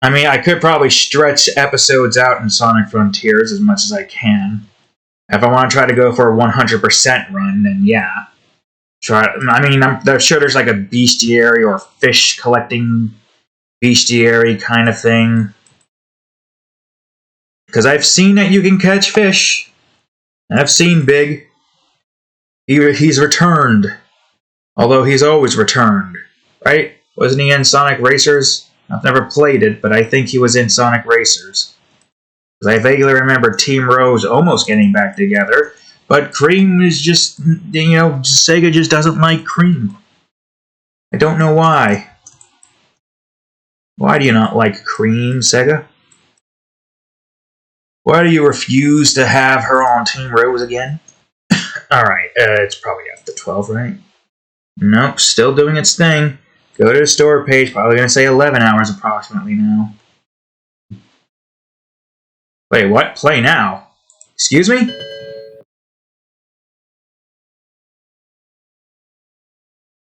I mean, I could probably stretch episodes out in Sonic Frontiers as much as I can. If I want to try to go for a 100% run, then yeah. I'm sure there's like a bestiary or fish collecting bestiary kind of thing. Because I've seen that you can catch fish. And I've seen Big. He's returned. Although he's always returned. Right? Wasn't he in Sonic Racers? I've never played it, but I think he was in Sonic Racers. Because I vaguely remember Team Rose almost getting back together. But Cream is just, Sega just doesn't like Cream. I don't know why. Why do you not like Cream, Sega? Why do you refuse to have her on Team Rose again? Alright, it's probably after 12, right? Nope, still doing its thing. Go to the store page, probably going to say 11 hours approximately now. Wait, what? Play now? Excuse me?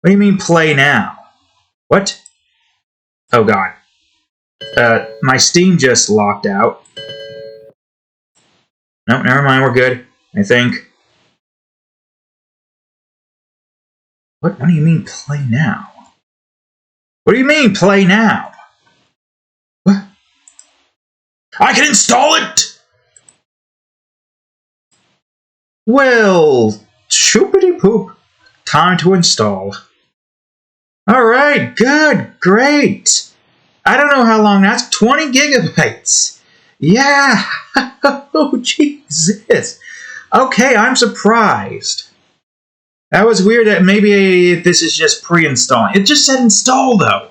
What do you mean, play now? What? Oh, God. My Steam just locked out. No, never mind, we're good, I think. What do you mean, play now? What do you mean, play now? What? I can install it! Well, choopity poop. Time to install. Alright, good, great. I don't know how long that's 20 gigabytes. Yeah. Oh, Jesus. Okay, I'm surprised. That was weird that maybe this is just pre-installing. It just said install, though.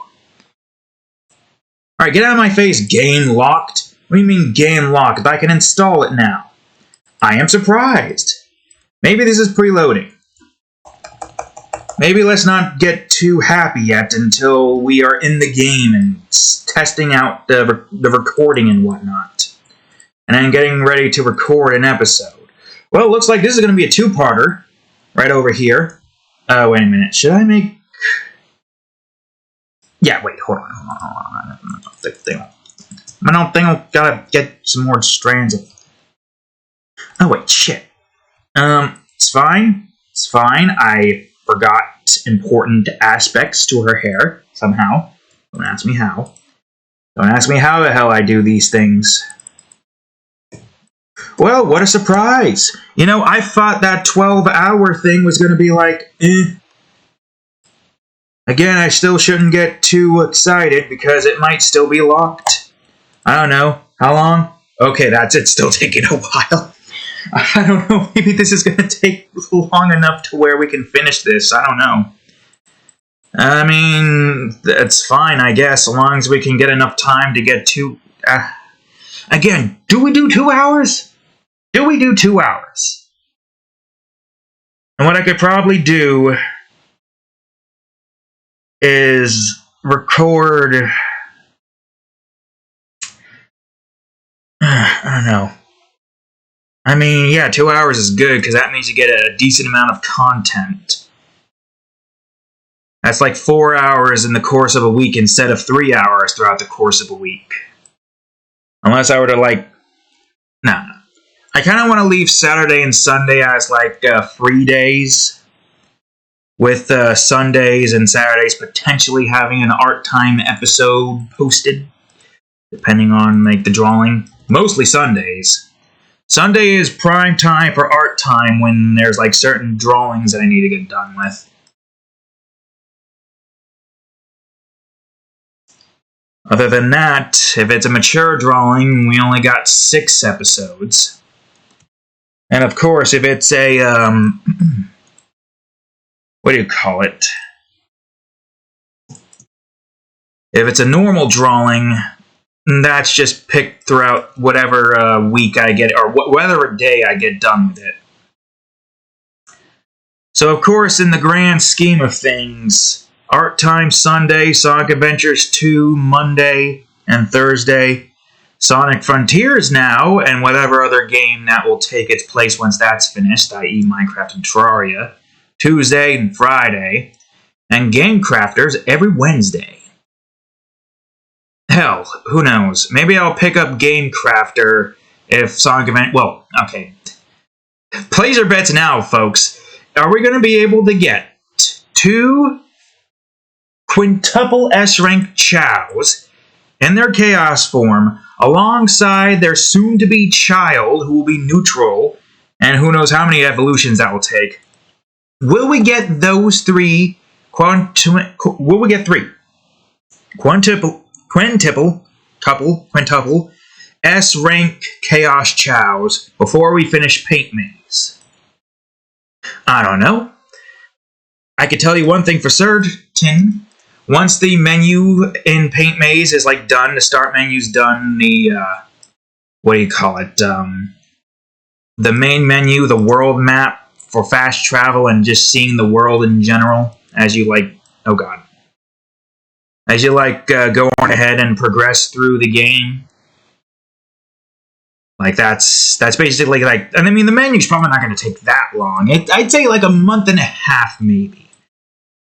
Alright, get out of my face, game locked. What do you mean game locked? If I can install it now. I am surprised. Maybe this is preloading. Maybe let's not get too happy yet until we are in the game and testing out the recording and whatnot. And then getting ready to record an episode. Well, it looks like this is going to be a two-parter. Right over here. Wait a minute. Should I make... Yeah, wait, hold on. I don't think I've got to get some more strands of... Oh, wait, shit. It's fine. It's fine. I forgot important aspects to her hair, somehow. Don't ask me how. Don't ask me how the hell I do these things. Well, what a surprise. I thought that 12-hour thing was going to be like, eh. Again, I still shouldn't get too excited because it might still be locked. I don't know. How long? Okay, that's it. Still taking a while. I don't know. Maybe this is going to take long enough to where we can finish this. I don't know. I mean, that's fine, I guess, as long as we can get enough time to get to... Again, do we do 2 hours? Do we do 2 hours? And what I could probably do is record... I don't know. I mean, yeah, 2 hours is good, because that means you get a decent amount of content. That's like 4 hours in the course of a week instead of 3 hours throughout the course of a week. Unless I were to, like, Nah. I kind of want to leave Saturday and Sunday as like free days, with Sundays and Saturdays potentially having an art time episode posted, depending on like the drawing. Mostly Sundays. Sunday is prime time for art time when there's like certain drawings that I need to get done with. Other than that, if it's a mature drawing, we only got 6 episodes. And of course, if it's a, what do you call it? If it's a normal drawing, that's just picked throughout whatever week I get, or whatever day I get done with it. So of course, in the grand scheme of things, Art Time Sunday, Sonic Adventures 2 Monday and Thursday, Sonic Frontiers now, and whatever other game that will take its place once that's finished, i.e. Minecraft and Terraria, Tuesday and Friday, and Game Crafters every Wednesday. Hell, who knows? Maybe I'll pick up Game Crafter if Sonic Adventures... Well, okay. Place your bets now, folks. Are we going to be able to get 2 quintuple S-rank Chows in their Chaos form alongside their soon-to-be child, who will be neutral, and who knows how many evolutions that will take? Will we get those 3 will we get 3 quintuple S-rank Chaos Chows before we finish Paint Maze? I don't know. I could tell you one thing for certain. Once the menu in Paint Maze is like done, the start menu's done, the what do you call it? The main menu, the world map for fast travel and just seeing the world in general as you like. Oh god. As you like go on ahead and progress through the game. Like that's basically like, and I mean the menu's probably not going to take that long. I'd say like a month and a half maybe.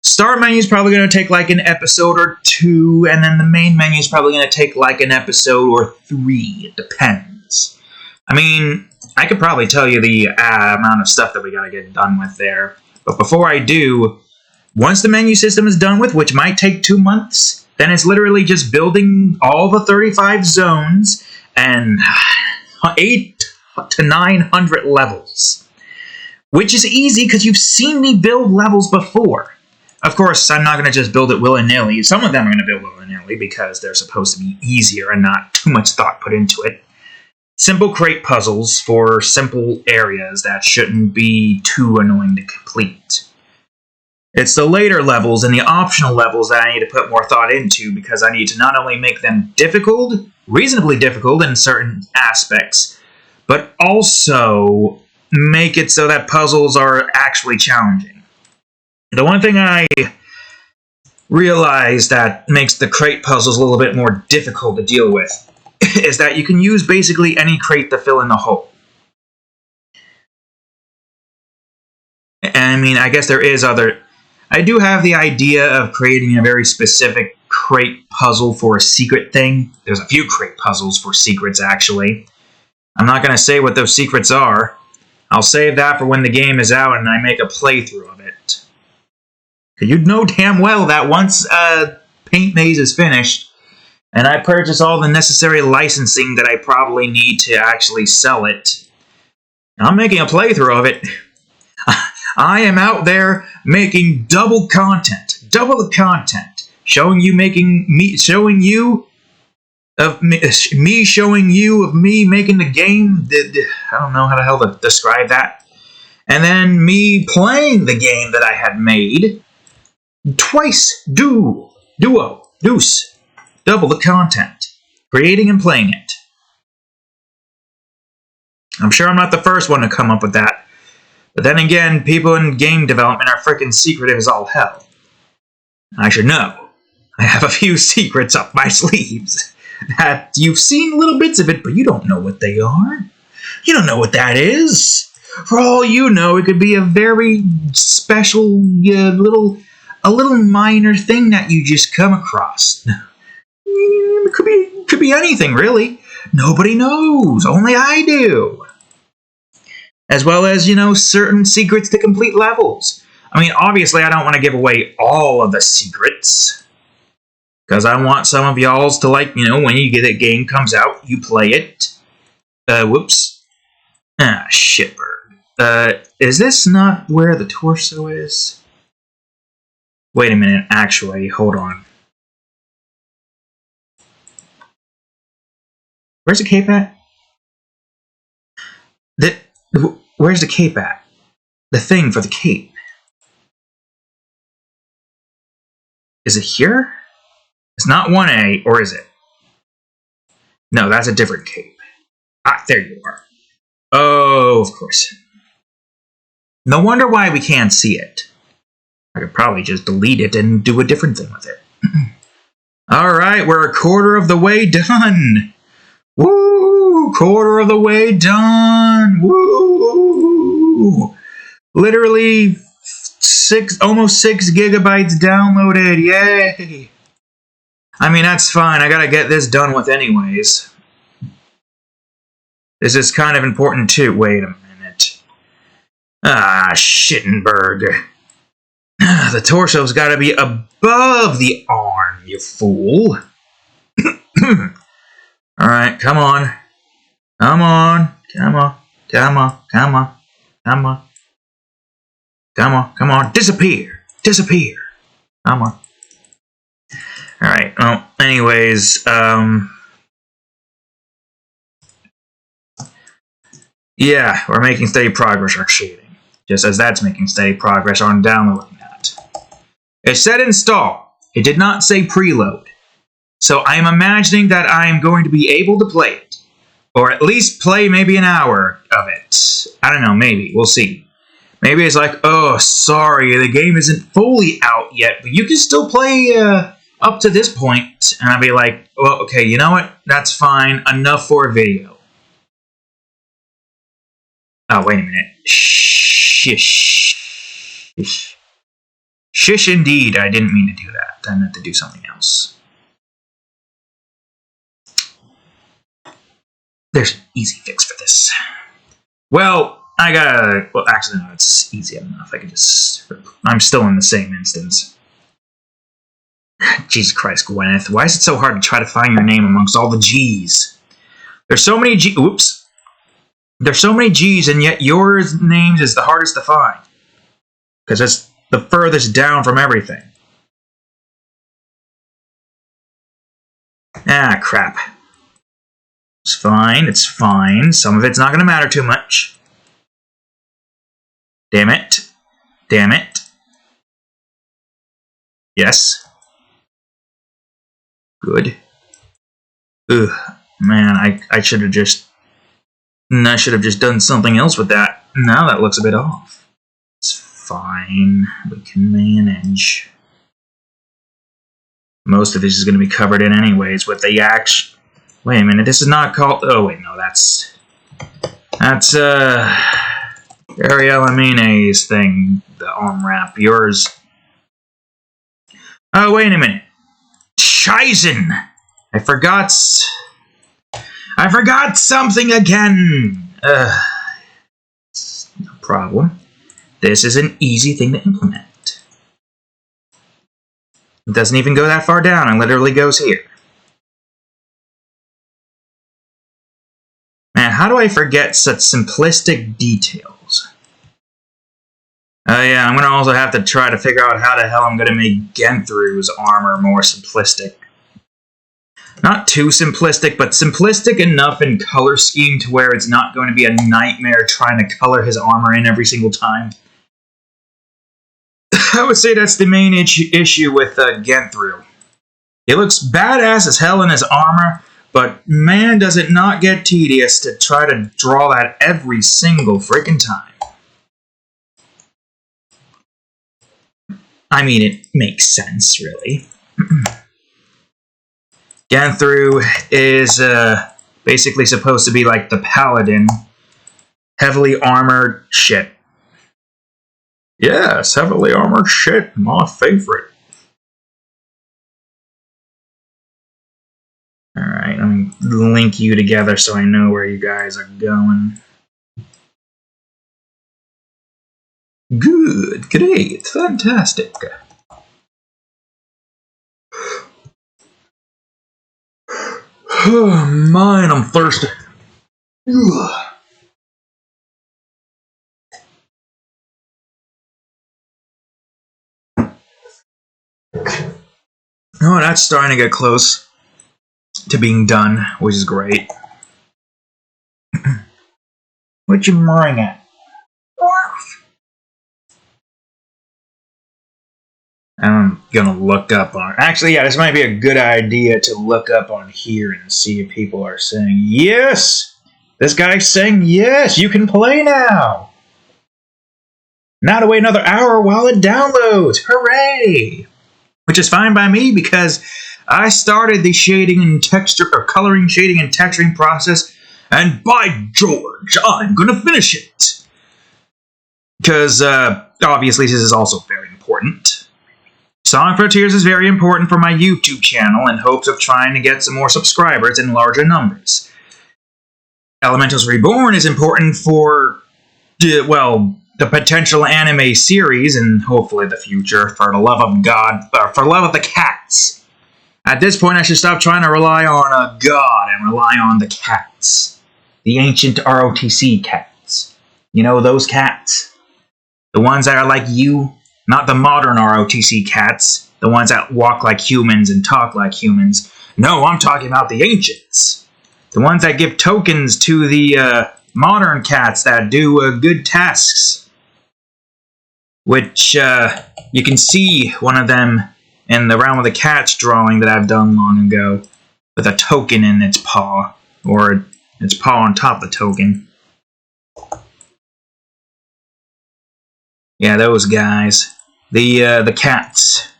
Start menu's probably going to take like an episode or 2, and then the main menu's probably going to take like an episode or 3. It depends. I mean, I could probably tell you the amount of stuff that we got to get done with there. But before I do, once the menu system is done with, which might take 2 months, then it's literally just building all the 35 zones and 8 to 900 levels. Which is easy because you've seen me build levels before. Of course, I'm not going to just build it willy-nilly. Some of them I'm going to build willy-nilly because they're supposed to be easier and not too much thought put into it. Simple crate puzzles for simple areas that shouldn't be too annoying to complete. It's the later levels and the optional levels that I need to put more thought into because I need to not only make them difficult, reasonably difficult in certain aspects, but also make it so that puzzles are actually challenging. The one thing I realized that makes the crate puzzles a little bit more difficult to deal with is that you can use basically any crate to fill in the hole. And I mean, I guess there is other... I do have the idea of creating a very specific crate puzzle for a secret thing. There's a few crate puzzles for secrets, actually. I'm not going to say what those secrets are. I'll save that for when the game is out and I make a playthrough of it. You know damn well that once Paint Maze is finished, and I purchase all the necessary licensing that I probably need to actually sell it, I'm making a playthrough of it. I am out there making double the content, showing you of me making the game. I don't know how the hell to describe that. And then me playing the game that I had made. Twice, double the content, creating and playing it. I'm sure I'm not the first one to come up with that, but then again, people in game development are freaking secretive as all hell. I should know. I have a few secrets up my sleeves that you've seen little bits of it, but you don't know what they are. You don't know what that is. For all you know, it could be a very special little minor thing that you just come across. It could be anything, really. Nobody knows. Only I do. As well as, certain secrets to complete levels. I mean, obviously, I don't want to give away all of the secrets. Because I want some of y'all's to, when the game comes out, you play it. Whoops. Ah, shitbird. Is this not where the torso is? Wait a minute, actually, hold on. Where's the cape at? Where's the cape at? The thing for the cape. Is it here? It's not 1A, or is it? No, that's a different cape. Ah, there you are. Oh, of course. No wonder why we can't see it. I could probably just delete it and do a different thing with it. Alright, we're a quarter of the way done. Woo! Quarter of the way done. Woo! Literally almost 6 gigabytes downloaded. Yay! I mean, that's fine. I gotta get this done with anyways. This is kind of important too. Wait a minute. Ah, Shittenberg. The torso's gotta be above the arm, you fool. Alright, come on. Come on. Come on. Come on. Come on. Come on. Come on. Come on. Disappear. Disappear. Come on. Alright, well, anyways, yeah, we're making steady progress on shading. Just as that's making steady progress on downloading that. It said install. It did not say preload. So I am imagining that I am going to be able to play it. Or at least play maybe an hour of it. I don't know, maybe. We'll see. Maybe it's like, oh, sorry, the game isn't fully out yet, but you can still play up to this point. And I'll be like, well, okay, you know what? That's fine. Enough for a video. Oh, wait a minute. Shish. Shish. Shish indeed. I didn't mean to do that. I meant to do something else. There's an easy fix for this. Well, actually, no, it's easy enough. I'm still in the same instance. Jesus Christ, Gwyneth. Why is it so hard to try to find your name amongst all the G's? There's so many G's. Oops. There's so many G's, and yet your names is the hardest to find. Because it's the furthest down from everything. Ah, crap. It's fine, it's fine. Some of it's not going to matter too much. Damn it. Damn it. Yes. Good. Ugh, man, I should have just done something else with that. Now that looks a bit off. It's fine. We can manage. Most of this is going to be covered in anyways with the action. Wait a minute, this is not called... Oh, wait, no, that's Ariella Mine's thing, the arm wrap. Yours... Oh, wait a minute. Scheißen! I forgot something again! No problem. This is an easy thing to implement. It doesn't even go that far down, it literally goes here. Man, how do I forget such simplistic details? Oh yeah, I'm going to also have to try to figure out how the hell I'm going to make Genthru's armor more simplistic. Not too simplistic, but simplistic enough in color scheme to where it's not going to be a nightmare trying to color his armor in every single time. I would say that's the main issue with Genthru. He looks badass as hell in his armor, but man, does it not get tedious to try to draw that every single freaking time. I mean, it makes sense, really. Genthru is basically supposed to be like the paladin. Heavily armored shit. Yes, heavily armored shit. My favorite. Wait, let me link you together so I know where you guys are going. Good, great, fantastic. Oh, mine, I'm thirsty. Ugh. Oh, that's starting to get close to being done, which is great. What you mine at? I'm gonna look up on... Actually, yeah, this might be a good idea to look up on here and see if people are saying, yes! This guy's saying, yes, you can play now! Now to wait another hour while it downloads! Hooray! Which is fine by me because I started the shading and texture, or coloring, shading, and texturing process, and by George, I'm gonna finish it! Because, obviously, this is also very important. Sonic Frontiers is very important for my YouTube channel in hopes of trying to get some more subscribers in larger numbers. Elementals Reborn is important for, well, the potential anime series and hopefully the future, for the love of God, for the love of the cats. At this point, I should stop trying to rely on a god and rely on the cats. The ancient ROTC cats. You know those cats? The ones that are like you? Not the modern ROTC cats, the ones that walk like humans and talk like humans. No, I'm talking about the ancients. The ones that give tokens to the modern cats that do good tasks. Which you can see one of them in the Realm of the Cats drawing that I've done long ago. With a token in its paw. Or its paw on top of the token. Yeah, those guys. The cats.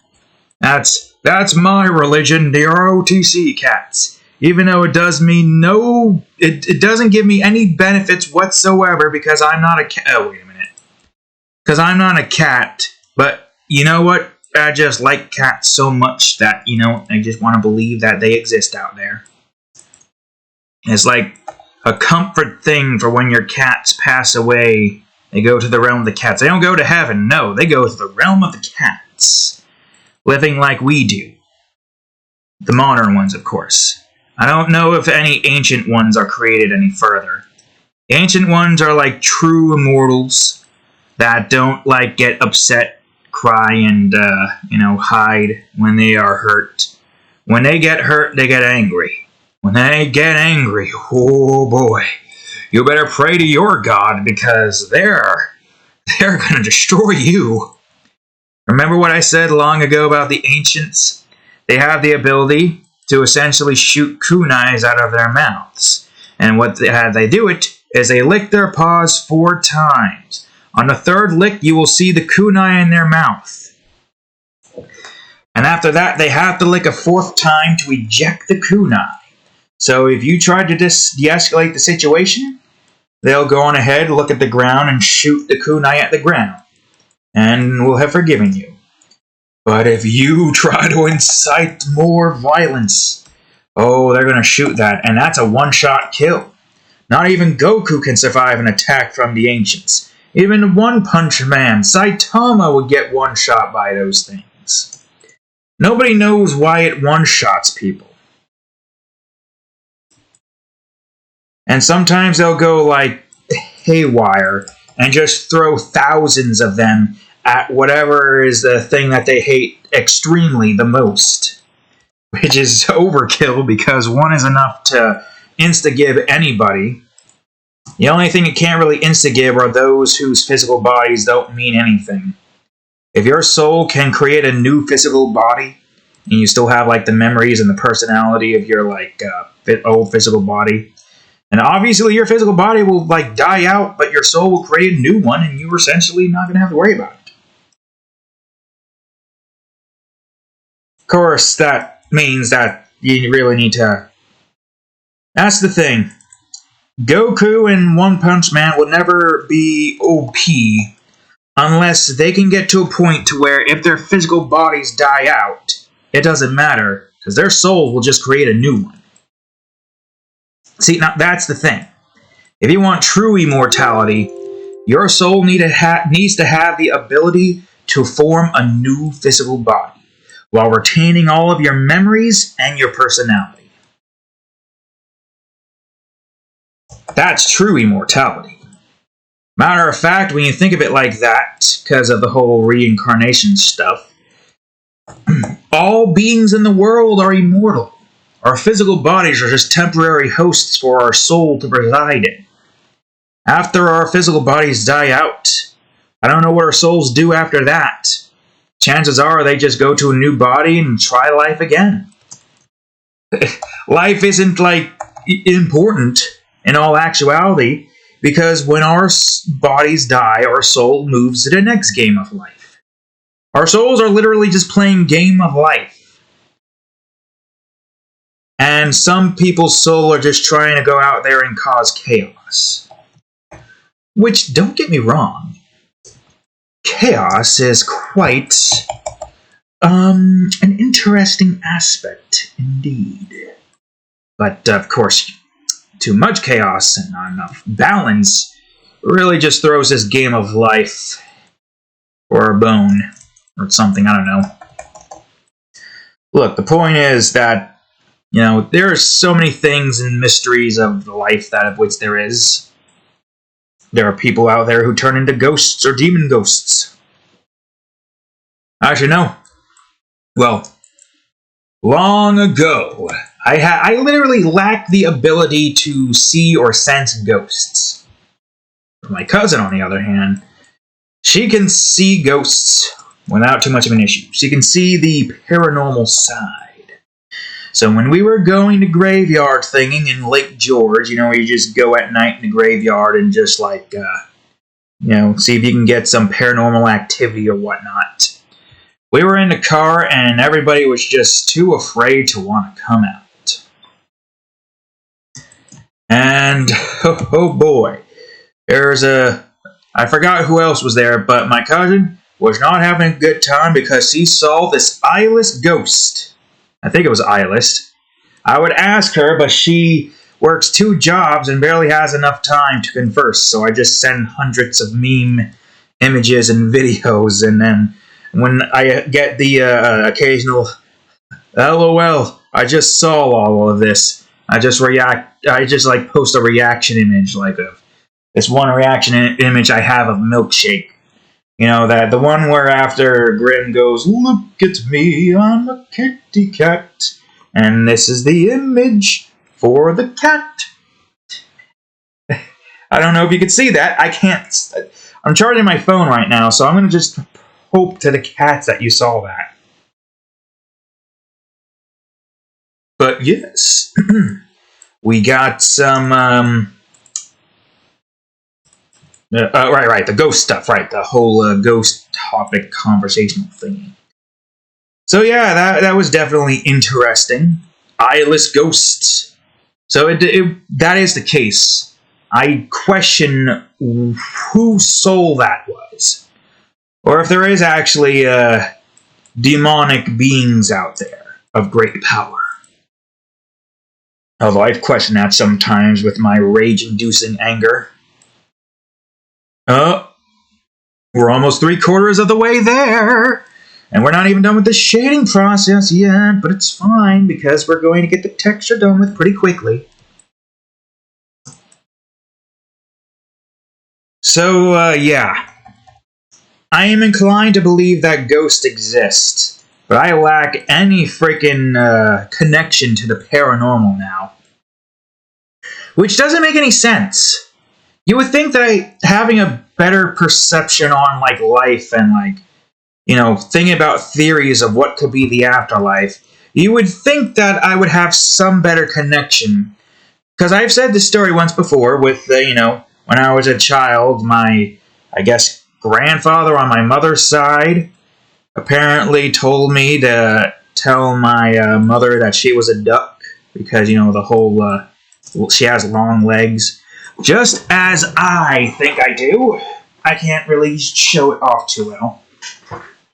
That's my religion, the ROTC cats. Even though it does mean no... It doesn't give me any benefits whatsoever because I'm not a cat... Oh, wait a minute. Because I'm not a cat. But, you know what? I just like cats so much that, you know, I just want to believe that they exist out there. It's like a comfort thing for when your cats pass away. They go to the realm of the cats. They don't go to heaven, no. They go to the realm of the cats. Living like we do. The modern ones, of course. I don't know if any ancient ones are created any further. The ancient ones are like true immortals that don't, like, get upset, cry, and, you know, hide when they are hurt. When they get hurt, they get angry. When they get angry, oh boy. You better pray to your god, because they're gonna destroy you. Remember what I said long ago about the ancients? They have the ability to essentially shoot kunais out of their mouths. And how they do it is they lick their paws 4 times. On the 3rd lick, you will see the kunai in their mouth. And after that, they have to lick a 4th time to eject the kunai. So if you try to de-escalate the situation, they'll go on ahead, look at the ground, and shoot the kunai at the ground. And will have forgiven you. But if you try to incite more violence, oh, they're going to shoot that. And that's a one-shot kill. Not even Goku can survive an attack from the ancients. Even One Punch Man, Saitama would get one-shot by those things. Nobody knows why it one-shots people. And sometimes they'll go, like, haywire and just throw thousands of them at whatever is the thing that they hate extremely the most. Which is overkill, because 1 is enough to insta-give anybody. The only thing it can't really insta-give are those whose physical bodies don't mean anything. If your soul can create a new physical body, and you still have, like, the memories and the personality of your, like, old physical body, and obviously your physical body will, like, die out, but your soul will create a new one, and you're essentially not going to have to worry about it. Of course, that means that you really need to... That's the thing. Goku and One Punch Man will never be OP unless they can get to a point to where if their physical bodies die out, it doesn't matter, because their soul will just create a new one. See, now that's the thing. If you want true immortality, your soul needs to have the ability to form a new physical body, while retaining all of your memories and your personality. That's true immortality. Matter of fact, when you think of it like that, because of the whole reincarnation stuff, all beings in the world are immortal. Our physical bodies are just temporary hosts for our soul to reside in. After our physical bodies die out, I don't know what our souls do after that. Chances are they just go to a new body and try life again. Life isn't, important in all actuality, because when our bodies die, our soul moves to the next game of life. Our souls are literally just playing game of life. And some people's soul are just trying to go out there and cause chaos. Which, don't get me wrong, chaos is quite an interesting aspect indeed. But, of course, too much chaos and not enough balance really just throws this game of life for a bone or something, I don't know. Look, the point is that, there are so many things and mysteries of the life of which there is. There are people out there who turn into ghosts or demon ghosts. Actually, no. Well, long ago, I literally lacked the ability to see or sense ghosts. My cousin, on the other hand, she can see ghosts without too much of an issue. She can see the paranormal side. So when we were going to graveyard thinging in Lake George, where you just go at night in the graveyard and just see if you can get some paranormal activity or whatnot. We were in the car and everybody was just too afraid to want to come out. And, oh boy, I forgot who else was there, but my cousin was not having a good time because she saw this eyeless ghost. I think it was eyeless. I would ask her, but she works 2 jobs and barely has enough time to converse, so I just send hundreds of meme images and videos, and then when I get the occasional LOL, I just saw all of this, I just post a reaction image, this one reaction image I have of Milkshake. That the one where after Grin goes, "Look at me, I'm a kitty cat," and this is the image for the cat. I don't know if you could see that. I can't. I'm charging my phone right now, so I'm going to just hope to the cats that you saw that. But yes, we got some... right, the ghost stuff, right, the whole ghost topic conversational thingy. So yeah, that was definitely interesting. Eyeless ghosts. So that is the case. I question whose soul that was. Or if there is actually demonic beings out there of great power. Although I've questioned that sometimes with my rage-inducing anger. We're almost 3/4 of the way there. And we're not even done with the shading process yet, but it's fine because we're going to get the texture done with pretty quickly. So, yeah. I am inclined to believe that ghosts exist, but I lack any freaking connection to the paranormal now. Which doesn't make any sense. You would think that having a better perception on, life and, thinking about theories of what could be the afterlife, you would think that I would have some better connection. Because I've said this story once before with, when I was a child, my, grandfather on my mother's side apparently told me to tell my mother that she was a duck because, the whole, she has long legs. Just as I think I do. I can't really show it off too well.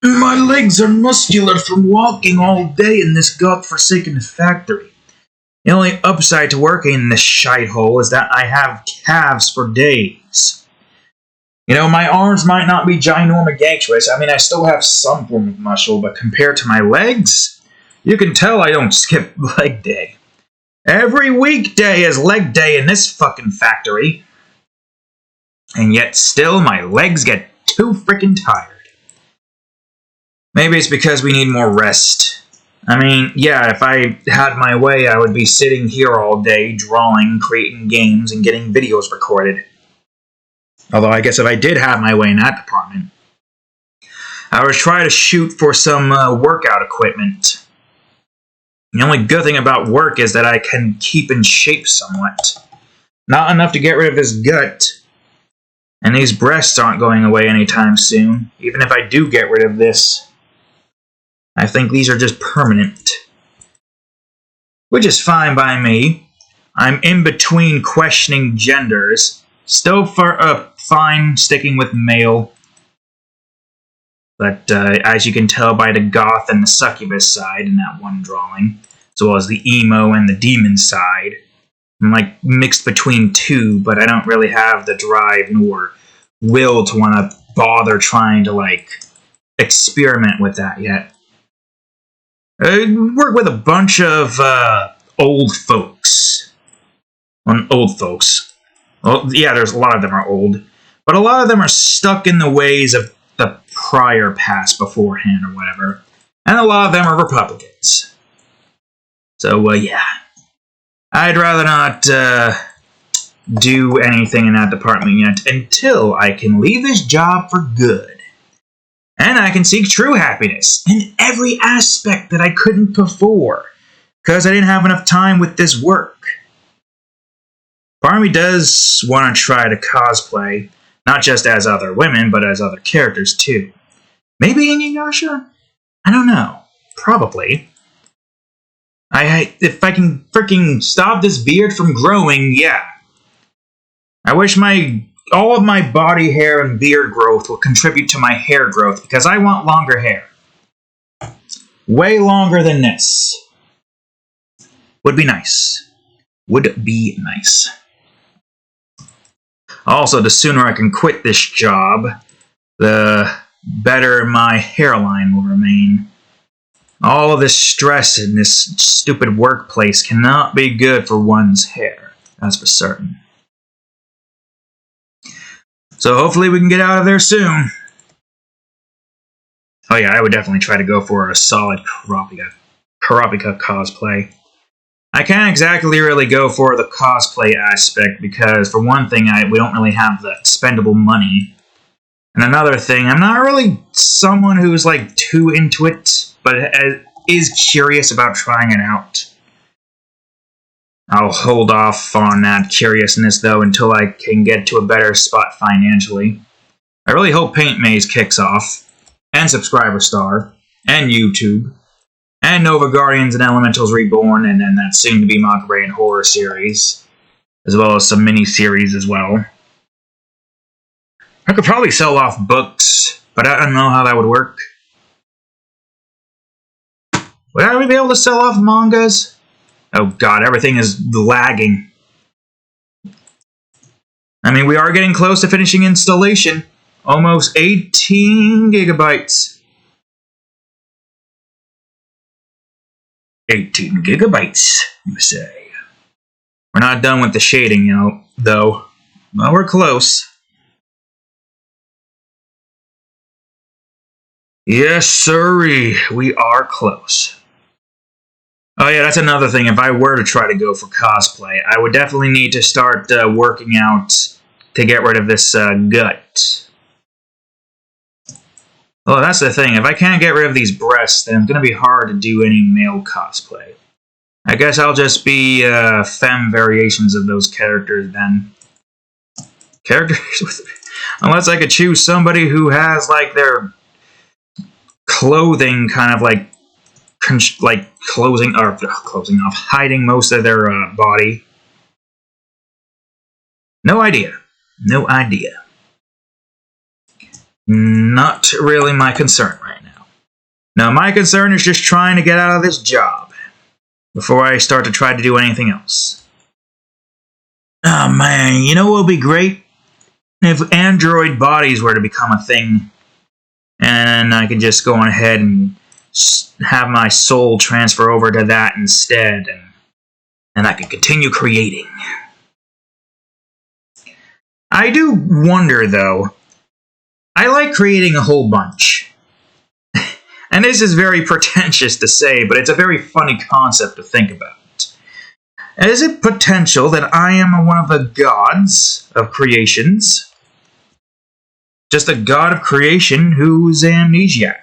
My legs are muscular from walking all day in this godforsaken factory. The only upside to working in this shithole is that I have calves for days. You know, my arms might not be ginormous. I mean, I still have some form of muscle, but compared to my legs, you can tell I don't skip leg day. Every weekday is leg day in this fucking factory. And yet still my legs get too freaking tired. Maybe it's because we need more rest. I mean, yeah, if I had my way, I would be sitting here all day, drawing, creating games, and getting videos recorded. Although I guess if I did have my way in that department, I would try to shoot for some workout equipment. The only good thing about work is that I can keep in shape somewhat. Not enough to get rid of this gut. And these breasts aren't going away anytime soon. Even if I do get rid of this, I think these are just permanent. Which is fine by me. I'm in between questioning genders. Still fine sticking with male. But as you can tell by the goth and the succubus side in that one drawing, as well as the emo and the demon side, I'm like mixed between two, but I don't really have the drive nor will to want to bother trying to like experiment with that yet. I work with a bunch of old folks. Old folks. Well, yeah, there's a lot of them are old, but a lot of them are stuck in the ways of the prior past beforehand or whatever, and a lot of them are Republicans. So, yeah. I'd rather not do anything in that department yet until I can leave this job for good. And I can seek true happiness in every aspect that I couldn't before, because I didn't have enough time with this work. Part of me does want to try to cosplay, not just as other women, but as other characters too. Maybe Inuyasha? I don't know. Probably. If I can freaking stop this beard from growing, yeah. I wish all of my body hair and beard growth will contribute to my hair growth, because I want longer hair. Way longer than this. Would be nice. Would be nice. Also, the sooner I can quit this job, the better my hairline will remain. All of this stress in this stupid workplace cannot be good for one's hair. That's for certain. So hopefully we can get out of there soon. Oh yeah, I would definitely try to go for a solid Kurapika cosplay. I can't exactly really go for the cosplay aspect because, for one thing, we don't really have the expendable money. And another thing, I'm not really someone who's like too into it, but is curious about trying it out. I'll hold off on that curiousness, though, until I can get to a better spot financially. I really hope Paint Maze kicks off, and Subscriber Star, and YouTube, and Nova Guardians and Elementals Reborn, and then that soon-to-be Mockery and Horror series, as well as some mini-series as well. I could probably sell off books, but I don't know how that would work. Would I be able to sell off mangas? Oh god, everything is lagging. I mean, we are getting close to finishing installation. Almost 18 gigabytes. 18 gigabytes, you say. We're not done with the shading, though. Well, we're close. Yes, sirree, we are close. Oh yeah, that's another thing. If I were to try to go for cosplay, I would definitely need to start working out to get rid of this gut. Oh, that's the thing. If I can't get rid of these breasts, then it's going to be hard to do any male cosplay. I guess I'll just be femme variations of those characters then. Characters with... Unless I could choose somebody who has, like, their clothing kind of, like closing off, hiding most of their body. No idea. No idea. Not really my concern right now. No, my concern is just trying to get out of this job. before I start to try to do anything else. Oh man, you know what would be great? If android bodies were to become a thing, and I could just go on ahead and have my soul transfer over to that instead, and I could continue creating. I do wonder, though. I like creating a whole bunch. And this is very pretentious to say, but it's a very funny concept to think about. Is it potential that I am one of the gods of creations? Just a god of creation who's amnesiac,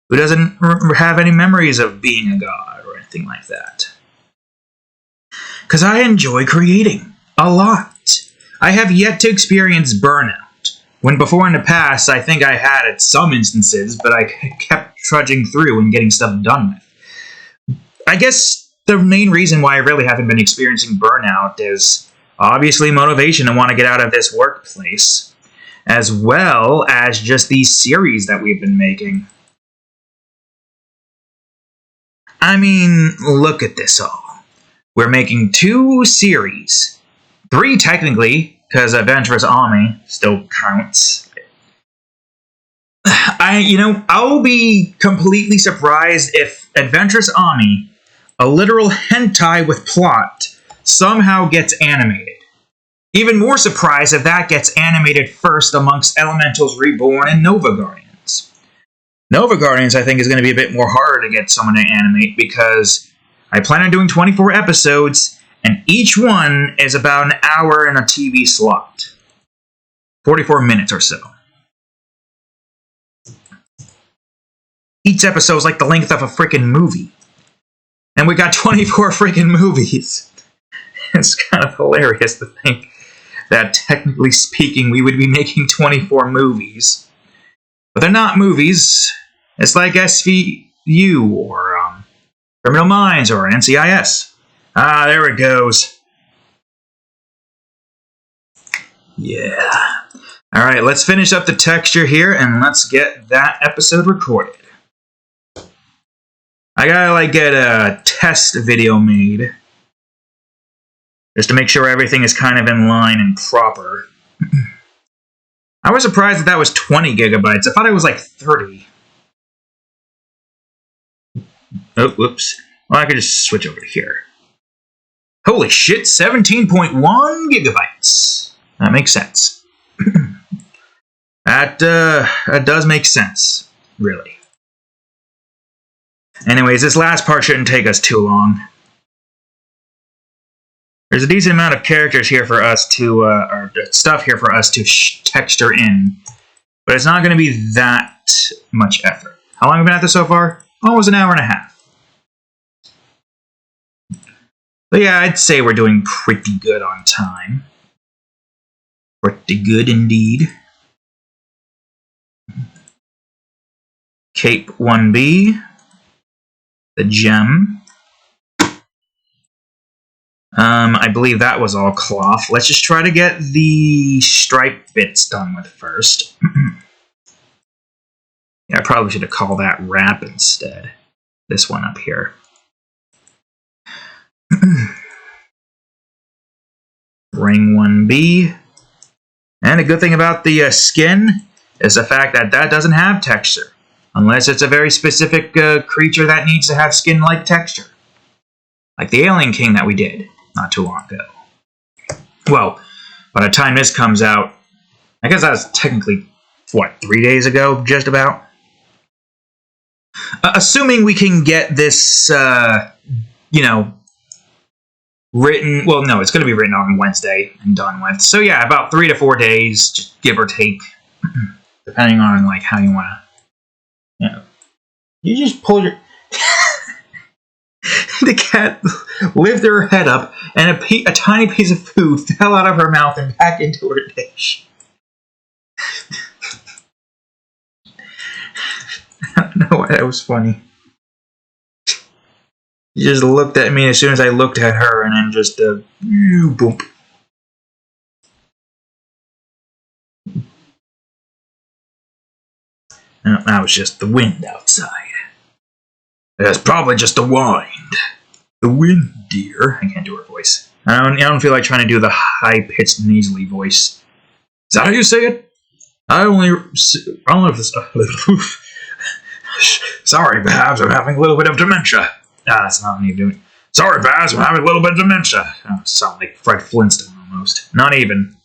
who doesn't have any memories of being a god or anything like that. Because I enjoy creating a lot. I have yet to experience burnout. When before in the past, I think I had at some instances, but I kept trudging through and getting stuff done with. I guess the main reason why I really haven't been experiencing burnout is obviously motivation to want to get out of this workplace, as well as just these series that we've been making. I mean, look at this all. We're making 2 series. 3 technically, because Adventurous Army still counts. I'll be completely surprised if Adventurous Army, a literal hentai with plot, somehow gets animated. Even more surprised if that gets animated first amongst Elementals Reborn and Nova Guardians. Nova Guardians, I think, is going to be a bit more harder to get someone to animate because I plan on doing 24 episodes, and each one is about an hour in a TV slot. 44 minutes or so. Each episode is like the length of a freaking movie. And we got 24 freaking movies. It's kind of hilarious to think that, technically speaking, we would be making 24 movies. But they're not movies. It's like SVU or Criminal Minds or NCIS. Ah, there it goes. Yeah. Alright, let's finish up the texture here and let's get that episode recorded. I gotta get a test video made, just to make sure everything is kind of in line and proper. I was surprised that was 20 gigabytes. I thought it was like 30. Oh, whoops. Well, I could just switch over to here. Holy shit, 17.1 gigabytes. That makes sense. That does make sense, really. Anyways, this last part shouldn't take us too long. There's a decent amount of characters here for us to, or stuff here for us to texture in, but it's not going to be that much effort. How long have we been at this so far? Almost an hour and a half. But yeah, I'd say we're doing pretty good on time. Pretty good indeed. Cape 1B. The gem. I believe that was all cloth. Let's just try to get the stripe bits done with first. Yeah, I probably should have called that wrap instead. This one up here. Ring 1B. And a good thing about the skin is the fact that that doesn't have texture. Unless it's a very specific creature that needs to have skin-like texture. Like the Alien King that we did not too long ago. Well, by the time this comes out, I guess that was technically, what, 3 days ago, just about? Assuming we can get this, written, well, no, it's going to be written on Wednesday and done with. So yeah, about 3 to 4 days, just give or take, depending on, like, how you want to. You just pull your... The cat lifted her head up, and a tiny piece of food fell out of her mouth and back into her dish. I don't know why that was funny. She just looked at me as soon as I looked at her, and then just, boom. That was just the wind outside. That's probably just the wind. The wind, dear. I can't do her voice. I don't feel like trying to do the high-pitched nasally voice. Is that how you say it? I don't know if this... Sorry, Babs, I'm having a little bit of dementia. That's not me doing. Sorry, Babs, I'm having a little bit of dementia. Oh, sound like Fred Flintstone almost. Not even.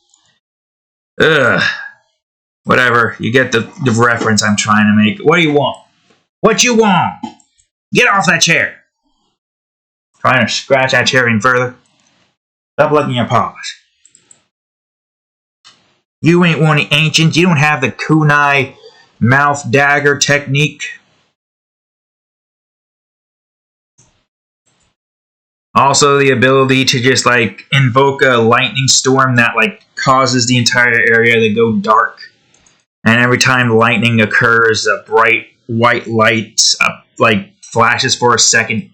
Ugh. Whatever. You get the reference I'm trying to make. What do you want? What you want? Get off that chair. Trying to scratch that chair even further. Stop licking your paws. You ain't one of the ancients. You don't have the kunai mouth dagger technique. Also, the ability to just, like, invoke a lightning storm that, like, causes the entire area to go dark. And every time lightning occurs, a bright white light, like, flashes for a second.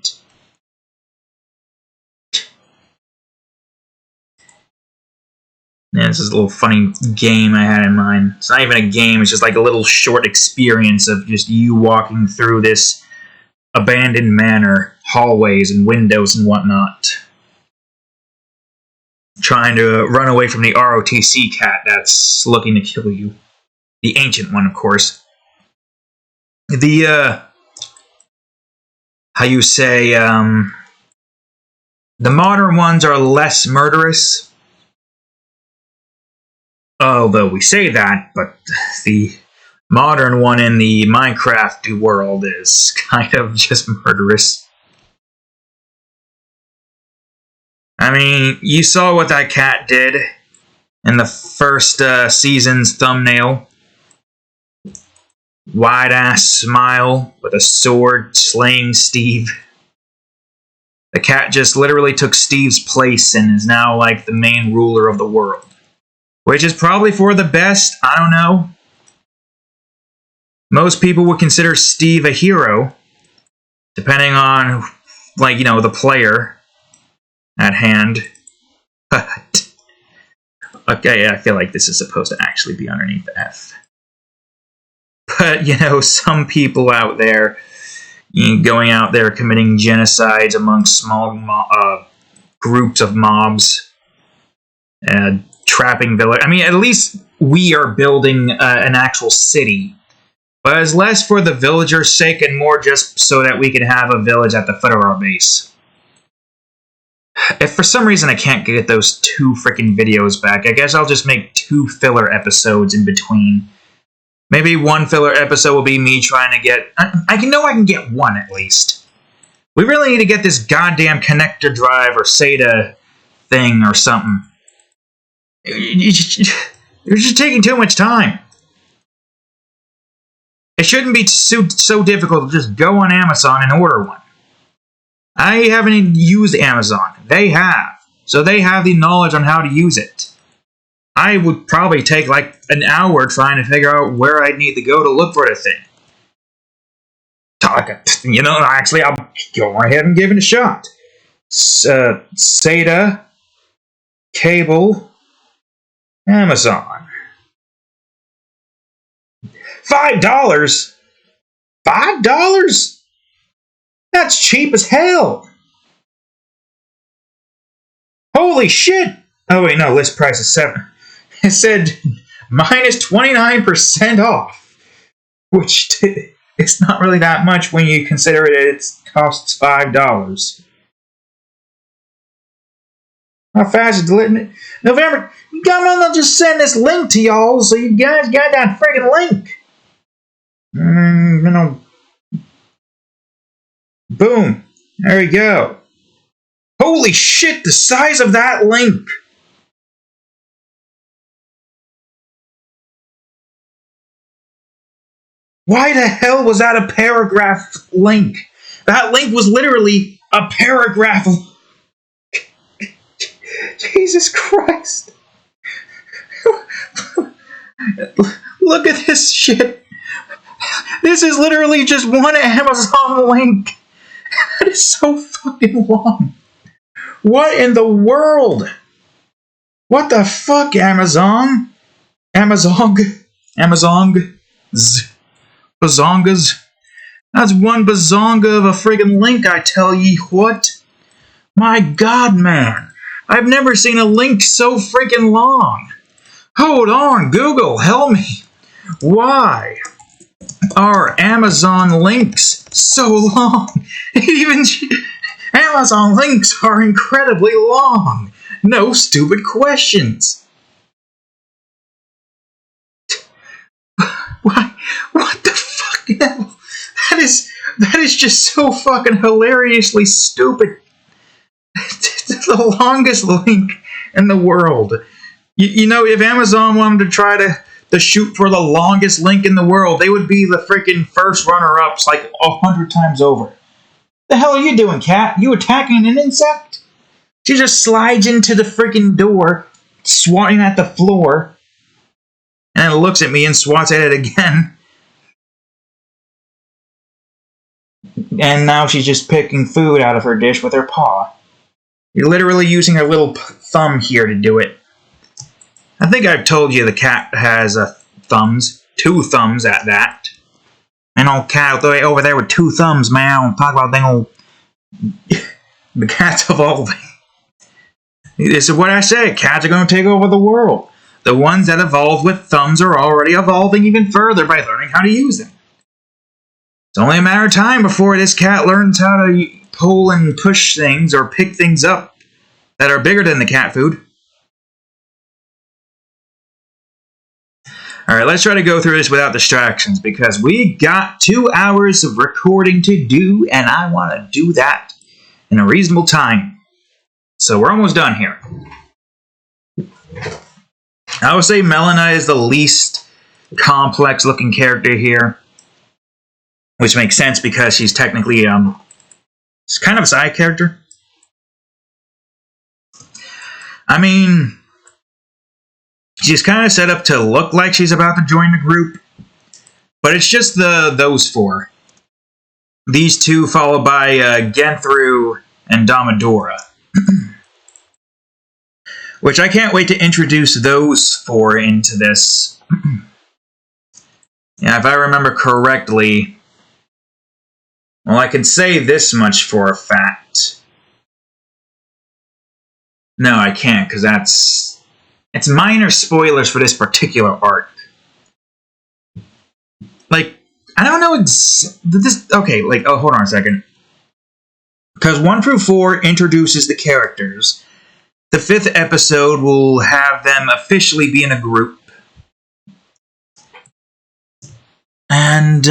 Yeah, this is a little funny game I had in mind. It's not even a game, it's just like a little short experience of just you walking through this abandoned manor, hallways and windows and whatnot. Trying to run away from the ROTC cat that's looking to kill you. The ancient one, of course. The, how you say, the modern ones are less murderous. Although we say that, but the modern one in the Minecraft world is kind of just murderous. I mean, you saw what that cat did in the first season's thumbnail. Wide-ass smile with a sword slaying Steve. The cat just literally took Steve's place and is now like the main ruler of the world. Which is probably for the best, I don't know. Most people would consider Steve a hero, depending on, like, you know, the player at hand. But, okay, I feel like this is supposed to actually be underneath the F. But, you know, some people out there, you know, going out there committing genocides among small groups of mobs, trapping village. I mean, at least we are building an actual city. But it's less for the villagers' sake and more just so that we can have a village at the foot of our base. If for some reason I can't get those 2 freaking videos back, I guess I'll just make 2 filler episodes in between. Maybe 1 filler episode will be me trying to get... I can get 1 at least. We really need to get this goddamn connector drive or SATA thing or something. You're just taking too much time. It shouldn't be so difficult to just go on Amazon and order one. I haven't used Amazon. They have. So they have the knowledge on how to use it. I would probably take like an hour trying to figure out where I'd need to go to look for the thing. You know, actually, I'll go ahead and give it a shot. SATA, cable, Amazon. $5? $5? That's cheap as hell. Holy shit. Oh wait, no, list price is $7. It said minus 29% off. Which it's not really that much when you consider it costs $5. How fast is it? November. Come on, I'll just send this link to y'all so you guys got that friggin' link. You know. Boom. There we go. Holy shit, the size of that link. Why the hell was that a paragraph link? That link was literally a paragraph. Jesus Christ. Look at this shit. This is literally just one Amazon link. That is so fucking long. What in the world? What the fuck, Amazon? Amazongas? Bazongas? That's one bazonga of a friggin' link, I tell ye what. My God, man. I've never seen a link so freaking long. Hold on, Google, help me. Why are Amazon links so long? Amazon links are incredibly long. No stupid questions. Why? What the fuck? That is just so fucking hilariously stupid. It's the longest link in the world. You know, if Amazon wanted to try to shoot for the longest link in the world, they would be the freaking first runner-ups like 100 times over. The hell are you doing, cat? You attacking an insect? She just slides into the freaking door, swatting at the floor, and then looks at me and swats at it again. And now she's just picking food out of her dish with her paw. You're literally using her little thumb here to do it. I think I've told you the cat has thumbs. 2 thumbs at that. An old cat over there with 2 thumbs, man. Talk about dang old... The cat's evolving. This is what I said. Cats are going to take over the world. The ones that evolve with thumbs are already evolving even further by learning how to use them. It's only a matter of time before this cat learns how to pull and push things or pick things up that are bigger than the cat food. Alright, let's try to go through this without distractions because we got 2 hours of recording to do and I want to do that in a reasonable time. So we're almost done here. I would say Melina is the least complex looking character here. Which makes sense because she's technically she's kind of a side character. I mean, she's kind of set up to look like she's about to join the group, but it's just those 4. These 2 followed by Genthru and Domadora. Which I can't wait to introduce those 4 into this. Yeah, if I remember correctly... Well, I can say this much for a fact. No, I can't, because it's minor spoilers for this particular arc. Like, I don't know hold on a second. Because 1 through 4 introduces the characters. The 5th episode will have them officially be in a group. And,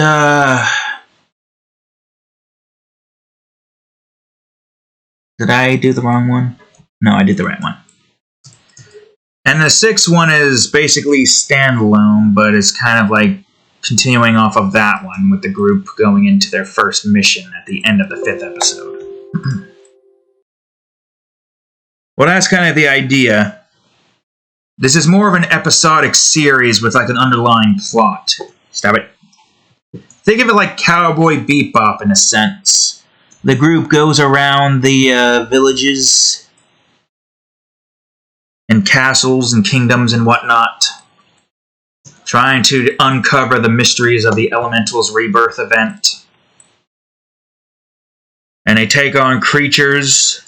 did I do the wrong one? No, I did the right one. And the 6th one is basically standalone, but it's kind of like continuing off of that one with the group going into their first mission at the end of the 5th episode. Well, that's kind of the idea. This is more of an episodic series with like an underlying plot. Stop it. Think of it like Cowboy Bebop in a sense. The group goes around the villages and castles and kingdoms and whatnot, trying to uncover the mysteries of the Elementals Rebirth event. And they take on creatures.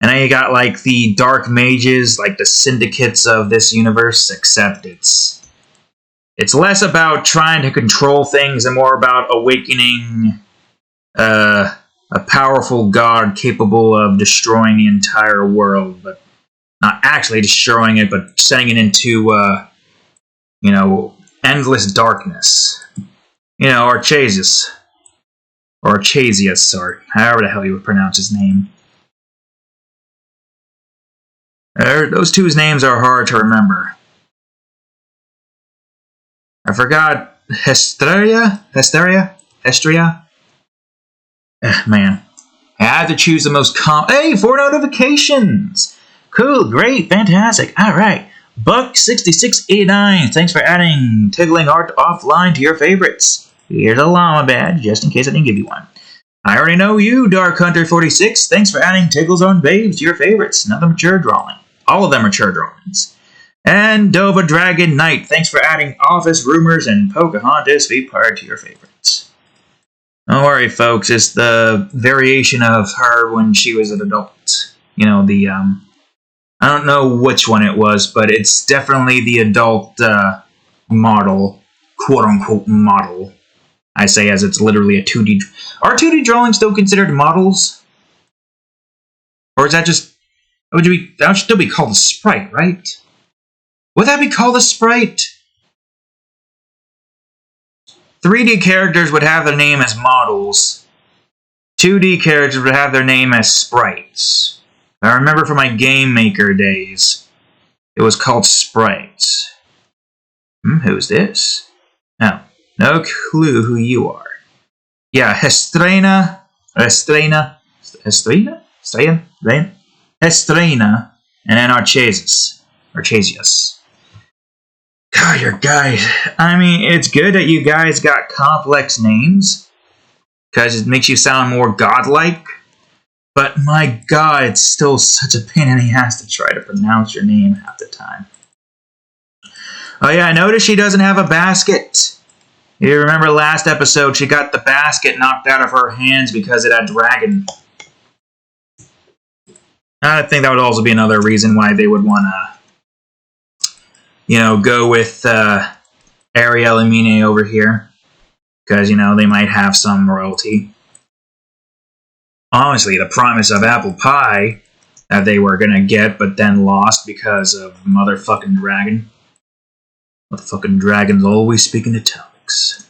And then you got like the dark mages, like the syndicates of this universe, except it's less about trying to control things and more about awakening a powerful god capable of destroying the entire world, but not actually destroying it, but sending it into, endless darkness. Archasius. Or Archasius, or however the hell you would pronounce his name. Those 2's names are hard to remember. I forgot Hesteria? Man. I had to choose the most Hey, 4 notifications! Cool, great, fantastic. Alright. Buck6689, thanks for adding Tiggling Art Offline to your favorites. Here's a llama badge, just in case I didn't give you one. I already know you, Dark Hunter 46. Thanks for adding Tiggle's Own Babes to your favorites. Another mature drawing. All of them mature drawings. And Dova Dragon Knight, thanks for adding Office Rumors and Pocahontas V Part to your favorites. Don't worry, folks. It's the variation of her when she was an adult. You know, the, I don't know which one it was, but it's definitely the adult, model. Quote-unquote model. I say as it's literally a 2D... Are 2D drawings still considered models? Or is that just... That would still be called a sprite, right? Would that be called a sprite? 3D characters would have their name as models. 2D characters would have their name as sprites. I remember from my Game Maker days, it was called sprites. Who's this? Oh, no clue who you are. Yeah, Hestrena, and then Archesius. God, your guys. I mean, it's good that you guys got complex names, because it makes you sound more godlike. But my god, it's still such a pain in the ass to try to pronounce your name half the time. Oh yeah, I noticed she doesn't have a basket. You remember last episode, she got the basket knocked out of her hands because it had dragon. I think that would also be another reason why they would want to, you know, go with Ariel and Mine over here. Because, you know, they might have some royalty. Honestly, the promise of apple pie that they were going to get, but then lost because of motherfucking dragon. Motherfucking dragons always speak in italics.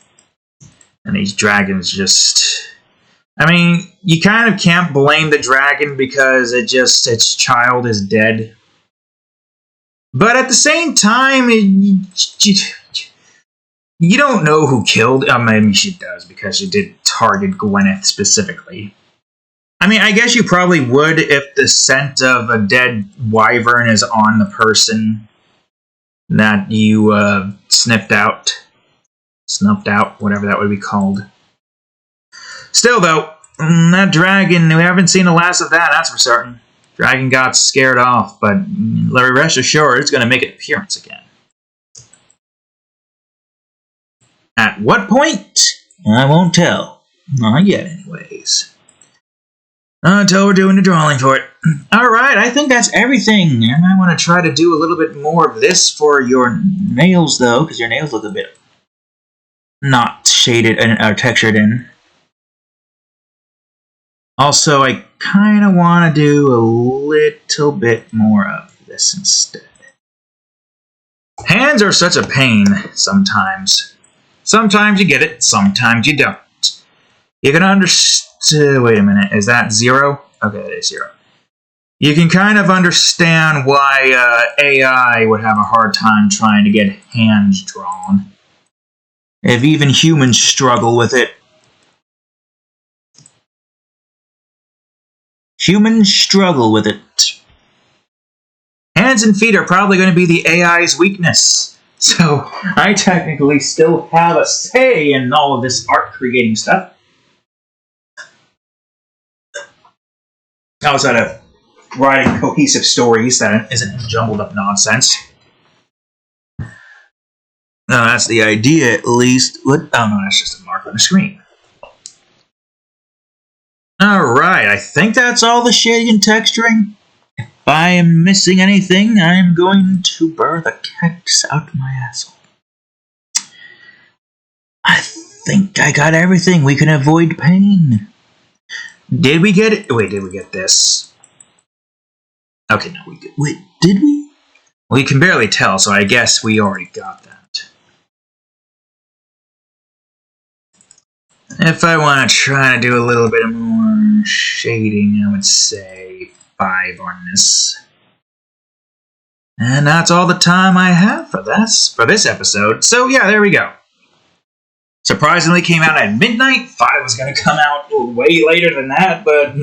And these dragons just... I mean, you kind of can't blame the dragon because its child is dead. But at the same time, you don't know who killed... maybe she does because she did target Gwyneth specifically. I mean, I guess you probably would if the scent of a dead wyvern is on the person that you snuffed out, whatever that would be called. Still, though, that dragon, we haven't seen the last of that, that's for certain. Dragon got scared off, but rest assured, it's going to make an appearance again. At what point? I won't tell. Not yet, anyways. Until we're doing the drawing for it. Alright, I think that's everything. And I want to try to do a little bit more of this for your nails, though, because your nails look a bit not shaded or textured in. Also, I kind of want to do a little bit more of this instead. Hands are such a pain sometimes. Sometimes you get it, sometimes you don't. You can understand... Wait a minute, is that 0? Okay, it is 0. You can kind of understand why AI would have a hard time trying to get hands drawn. If even humans struggle with it. Humans struggle with it. Hands and feet are probably going to be the AI's weakness. So, I technically still have a say in all of this art creating stuff. Outside of writing cohesive stories that isn't jumbled up nonsense. No, that's the idea, at least. What? Oh no, that's just a mark on the screen. Alright, I think that's all the shading and texturing. If I am missing anything, I am going to burr the cactus out my asshole. I think I got everything. We can avoid pain. Did we get it? Wait, did we get this? Okay, no, we did. Wait, did we? We can barely tell, so I guess we already got that. If I want to try to do a little bit more shading, I would say 5 on this. And that's all the time I have for this episode. So yeah, there we go. Surprisingly came out at midnight. Thought it was going to come out way later than that, but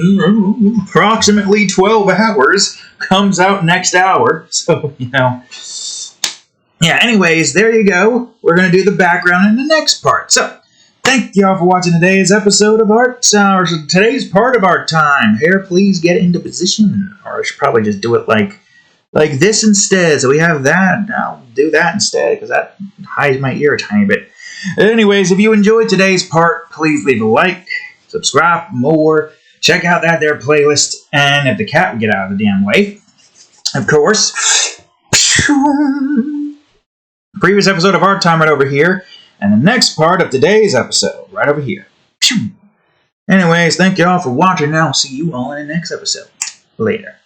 approximately 12 hours comes out next hour. So, you know. Yeah, anyways, there you go. We're going to do the background in the next part. So, thank y'all for watching today's episode of Art Hour. Today's part of our time. Here, please get into position. Or I should probably just do it like this instead. So we have that. I'll do that instead, because that hides my ear a tiny bit. Anyways, if you enjoyed today's part, please leave a like, subscribe for more, check out that there playlist, and if the cat would get out of the damn way, of course, previous episode of Art Time right over here, and the next part of today's episode right over here. Anyways, thank you all for watching, and I'll see you all in the next episode. Later.